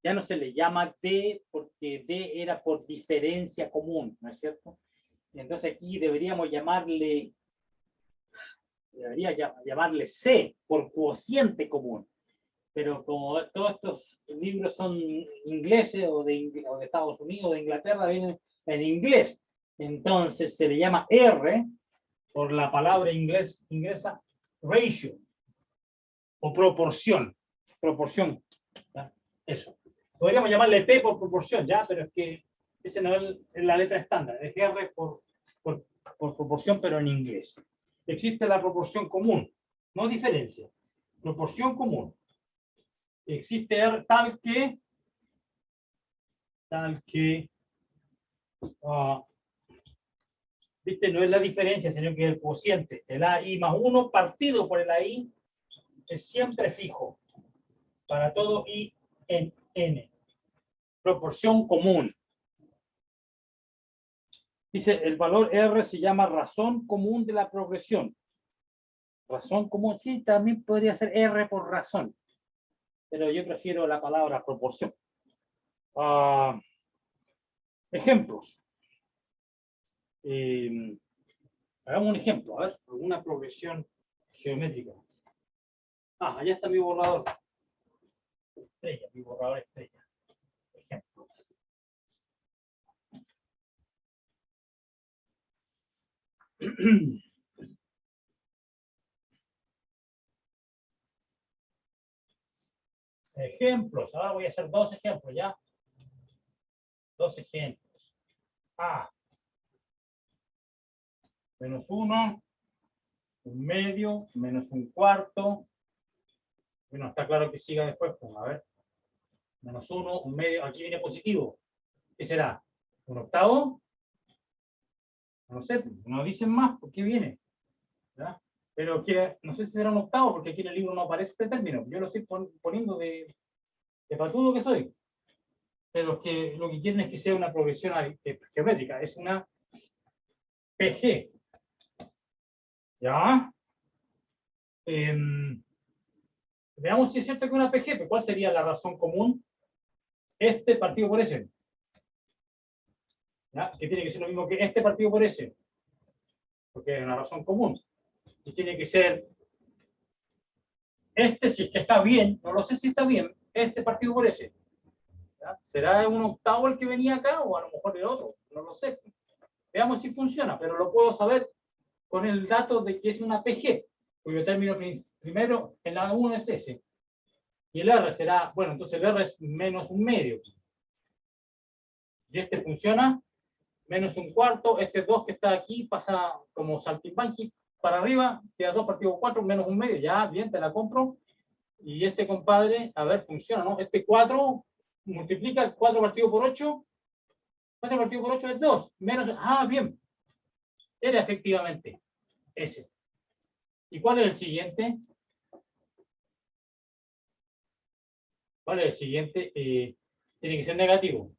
ya no se le llama D porque D era por diferencia común, ¿no es cierto? Entonces aquí deberíamos llamarle C por cociente común. Pero como todos estos libros son ingleses o de Estados Unidos o de Inglaterra, vienen en inglés. Entonces se le llama R por la palabra inglesa ratio o proporción. Proporción. ¿Ya? Eso. Podríamos llamarle P por proporción, ¿ya? Pero es que esa no es la letra estándar. Es R por proporción, pero en inglés. Existe la proporción común, no diferencia. Proporción común. Existe R tal que ¿viste? No es la diferencia, sino que es el cociente. El AI más 1 partido por el AI es siempre fijo para todo I en N. Proporción común. Dice, el valor R se llama razón común de la progresión. Razón común, sí, también podría ser R por razón, pero yo prefiero la palabra proporción. Ejemplos. Hagamos un ejemplo, a ver, alguna progresión geométrica. Allá está mi borrador. Estrella, mi borrador estrella. Ejemplo. Ejemplos. Ahora voy a hacer dos ejemplos, ¿ya? Dos ejemplos. A. Menos 1, un medio, menos un cuarto. Bueno, está claro que siga después, pues, a ver. Menos 1, un medio, aquí viene positivo. ¿Qué será? ¿Un octavo? No sé, no dicen más, ¿por qué viene? ¿Ya? Pero no sé si será un octavo, porque aquí en el libro no aparece este término. Yo lo estoy poniendo de patudo que soy. Pero lo que quieren es que sea una progresión geométrica, es una PG. ¿Ya? Veamos si es cierto que una PG, pero ¿cuál sería la razón común? Este partido por ese. ¿Ya? Que tiene que ser lo mismo que este partido por ese. Porque es una razón común. Y tiene que ser este, si es que está bien, no lo sé si está bien, este partido por ese. ¿Ya? ¿Será un octavo el que venía acá o a lo mejor el otro? No lo sé. Veamos si funciona, pero lo puedo saber con el dato de que es una PG, cuyo término primero en la 1 es ese. Y el R será, bueno, entonces el R es menos un medio. Y este funciona, menos un cuarto, este 2 que está aquí pasa como saltimbanqui para arriba, queda 2 partido 4 menos un medio, ya, bien, te la compro. Y este compadre, a ver, funciona, ¿no? Este 4 multiplica 4 partido por 8, 4 partido por 8 es 2, menos, bien, era efectivamente ese. ¿Y cuál es el siguiente? ¿Cuál es el siguiente? Tiene que ser negativo.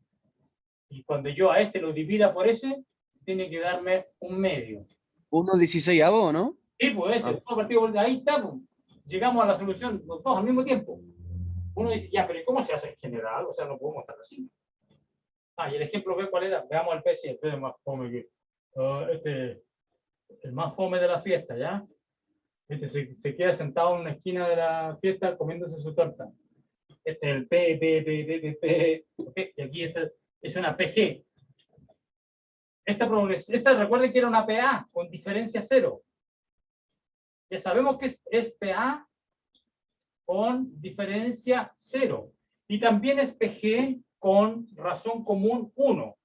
Y cuando yo a este lo divida por ese, tiene que darme un medio.
1/16, ¿no?
Sí, pues ese, todo partido por ahí está, pues. Llegamos a la solución los dos al mismo tiempo. Uno dice, ya, pero ¿y cómo se hace en general? O sea, no podemos estar así. Y el ejemplo B, ¿cuál era? Veamos el P, si el P es más fome que... el más fome de la fiesta, ¿ya? Este se queda sentado en una esquina de la fiesta comiéndose su torta. Este es el P. Okay, y aquí es una PG. Esta recuerden que era una PA con diferencia 0. Ya sabemos que es PA con diferencia 0. Y también es PG con razón común 1.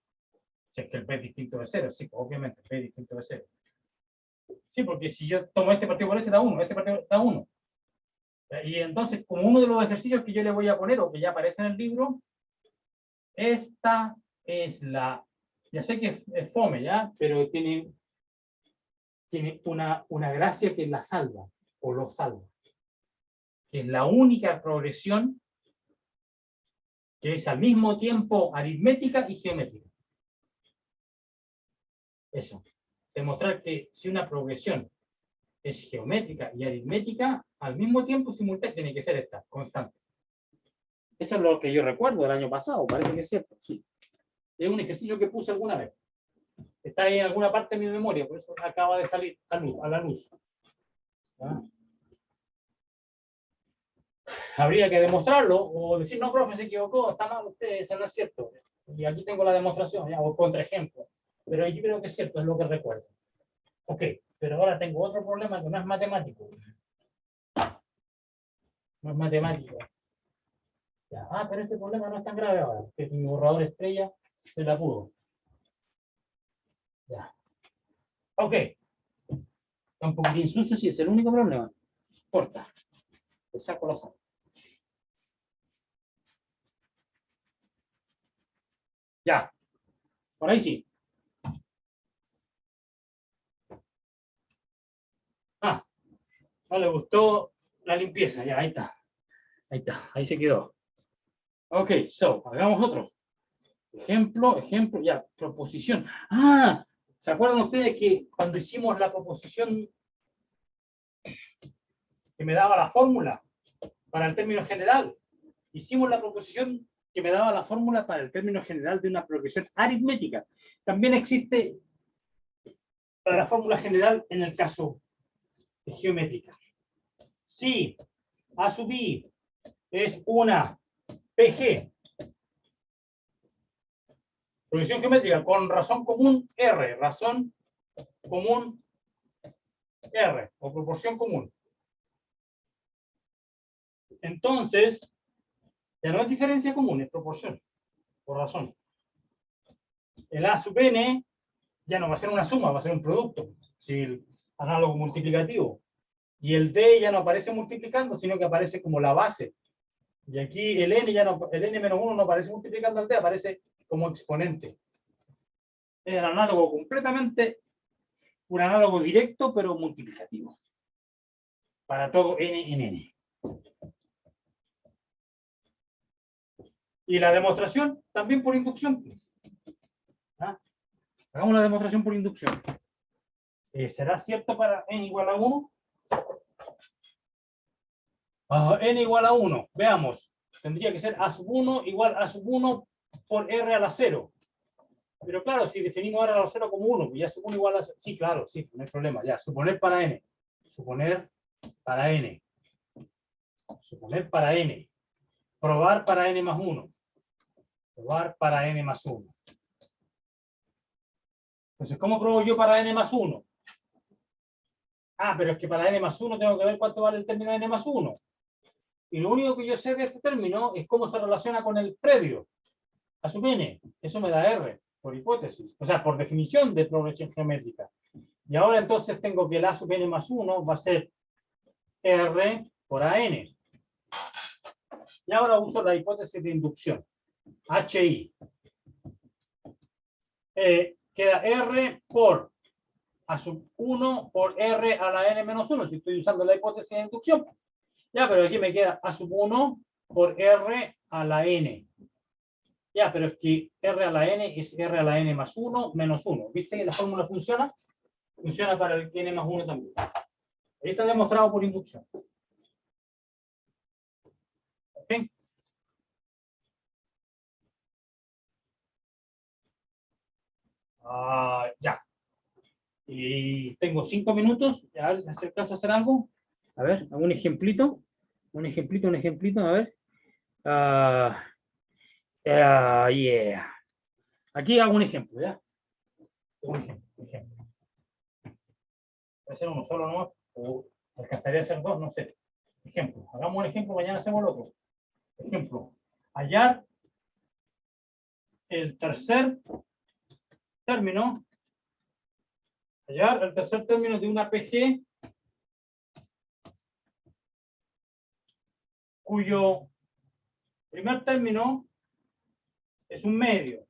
Si es que el P es distinto de 0, sí, obviamente el P es distinto de 0. Sí, porque si yo tomo este partido por ese, da 1, este partido da 1. Y entonces, como uno de los ejercicios que yo le voy a poner, o que ya aparece en el libro, esta es la... Ya sé que es fome, ¿ya? Pero tiene una gracia que la salva, o lo salva. Que es la única progresión que es al mismo tiempo aritmética y geométrica. Eso. Demostrar que si una progresión es geométrica y aritmética, al mismo tiempo simultánea tiene que ser esta, constante. Eso es lo que yo recuerdo del año pasado, parece que es cierto, sí. Es un ejercicio que puse alguna vez. Está ahí en alguna parte de mi memoria, por eso acaba de salir a la luz. ¿Ah? Habría que demostrarlo, o decir, no, profe, se equivocó, está mal usted, eso no es cierto. Y aquí tengo la demostración, ¿ya? O contraejemplo. Pero yo creo que es cierto, es lo que recuerdo. Ok, pero ahora tengo otro problema que no es matemático. No es matemático. Ya. Pero este problema no es tan grave ahora, que mi borrador estrella se la pudo. Ya. Ok. Está un poquitín sucio, si es el único problema. Corta. Le saco la sal. Ya. Por ahí sí. No le gustó la limpieza. Ya, ahí está. Ahí está. Ahí se quedó. Ok, hagamos otro. Ejemplo, ya, proposición. ¿Se acuerdan ustedes que cuando hicimos la proposición que me daba la fórmula para el término general? Hicimos la proposición que me daba la fórmula para el término general de una progresión aritmética. También existe para la fórmula general en el caso de geométrica. Si A sub I es una PG, progresión geométrica con razón común R, razón común R, o proporción común. Entonces, ya no es diferencia común, es proporción, por razón. El A sub n ya no va a ser una suma, va a ser un producto, si el análogo multiplicativo. Y el D ya no aparece multiplicando, sino que aparece como la base. Y aquí el N el N menos 1 no aparece multiplicando al D, aparece como exponente. Es el análogo completamente, un análogo directo, pero multiplicativo. Para todo N en N. Y la demostración también por inducción. Hagamos la demostración por inducción. ¿Será cierto para n igual a 1? N igual a 1. Veamos. Tendría que ser A sub 1 igual a sub 1 por R a la 0. Pero claro, si definimos R a la 0 como 1, pues ya sub 1 igual a... Sí, claro, sí, no hay problema. Ya, suponer para n. Suponer para n. Suponer para n. Probar para n más 1. Probar para n más 1. Entonces, ¿cómo pruebo yo para n más 1? Ah, pero es que para n más 1 tengo que ver cuánto vale el término de n más 1. Y lo único que yo sé de este término es cómo se relaciona con el previo. A sub n. Eso me da R, por hipótesis. O sea, por definición de progresión geométrica. Y ahora entonces tengo que el A sub n más 1 va a ser R por AN. Y ahora uso la hipótesis de inducción. HI. Queda R por A sub 1 por R a la n menos 1. Si estoy usando la hipótesis de inducción. Ya, pero aquí me queda A sub 1 por R a la n. Ya, pero es que R a la n es R a la n más 1 menos 1. ¿Viste que la fórmula funciona? Funciona para el n más 1 también. Ahí está demostrado por inducción. ¿Ok? Ya. Y tengo 5 minutos. A ver si hacer caso a hacer algo. A ver, un ejemplito. Un ejemplito. A ver. Yeah. Aquí hago un ejemplo, ¿ya? Un ejemplo. Voy a hacer uno solo, ¿no? O alcanzaría a hacer dos, no sé. Ejemplo. Hagamos un ejemplo, mañana hacemos el otro. Ejemplo. Hallar el tercer término. Hallar el tercer término de una PG cuyo primer término es un medio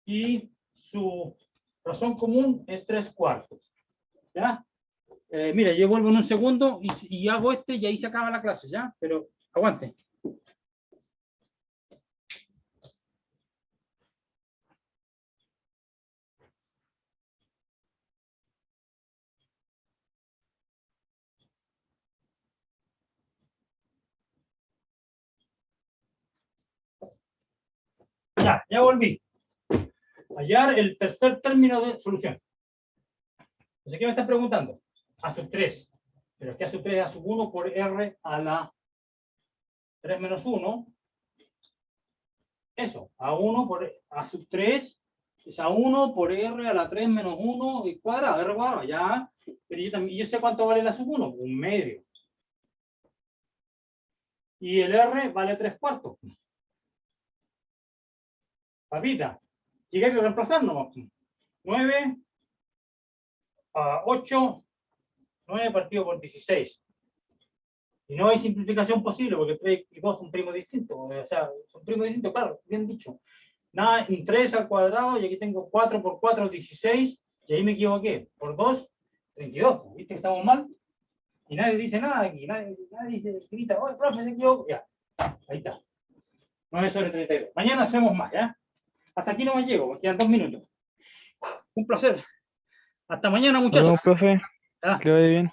y su razón común es 3/4. ¿Ya? Mira, yo vuelvo en un segundo y hago este y ahí se acaba la clase, ¿ya? Pero aguante. Ya volví. Hallar el tercer término de solución. Entonces, ¿qué me están preguntando? A sub 3. Pero es que A sub 3 es A sub 1 por R a la 3 menos 1. Eso, A1 por A sub 3 es A1 por R a la 3 menos 1 y cuadrado, R cuadrado, ya. Pero yo sé cuánto vale la sub 1, un medio. Y el R vale 3/4. Papita, y hay que reemplazarnos. 9, 8, 9 partido por 16. Y no hay simplificación posible porque 3 y 2 son primos distintos. O sea, son primos distintos, claro, bien dicho. Nada, un 3 al cuadrado y aquí tengo 4 por 4, 16. Y ahí me equivoqué. Por 2, 32. ¿Viste que estamos mal? Y nadie dice nada aquí. Nadie dice, grita, oye, profe, se equivocó. Ya, ahí está. 9 sobre 32. Mañana hacemos más, ¿ya? Hasta aquí no me llego, me quedan 2 minutos. Un placer. Hasta mañana,
Nos
muchachos.
vemos, profe.
Ah.
Que le vaya bien.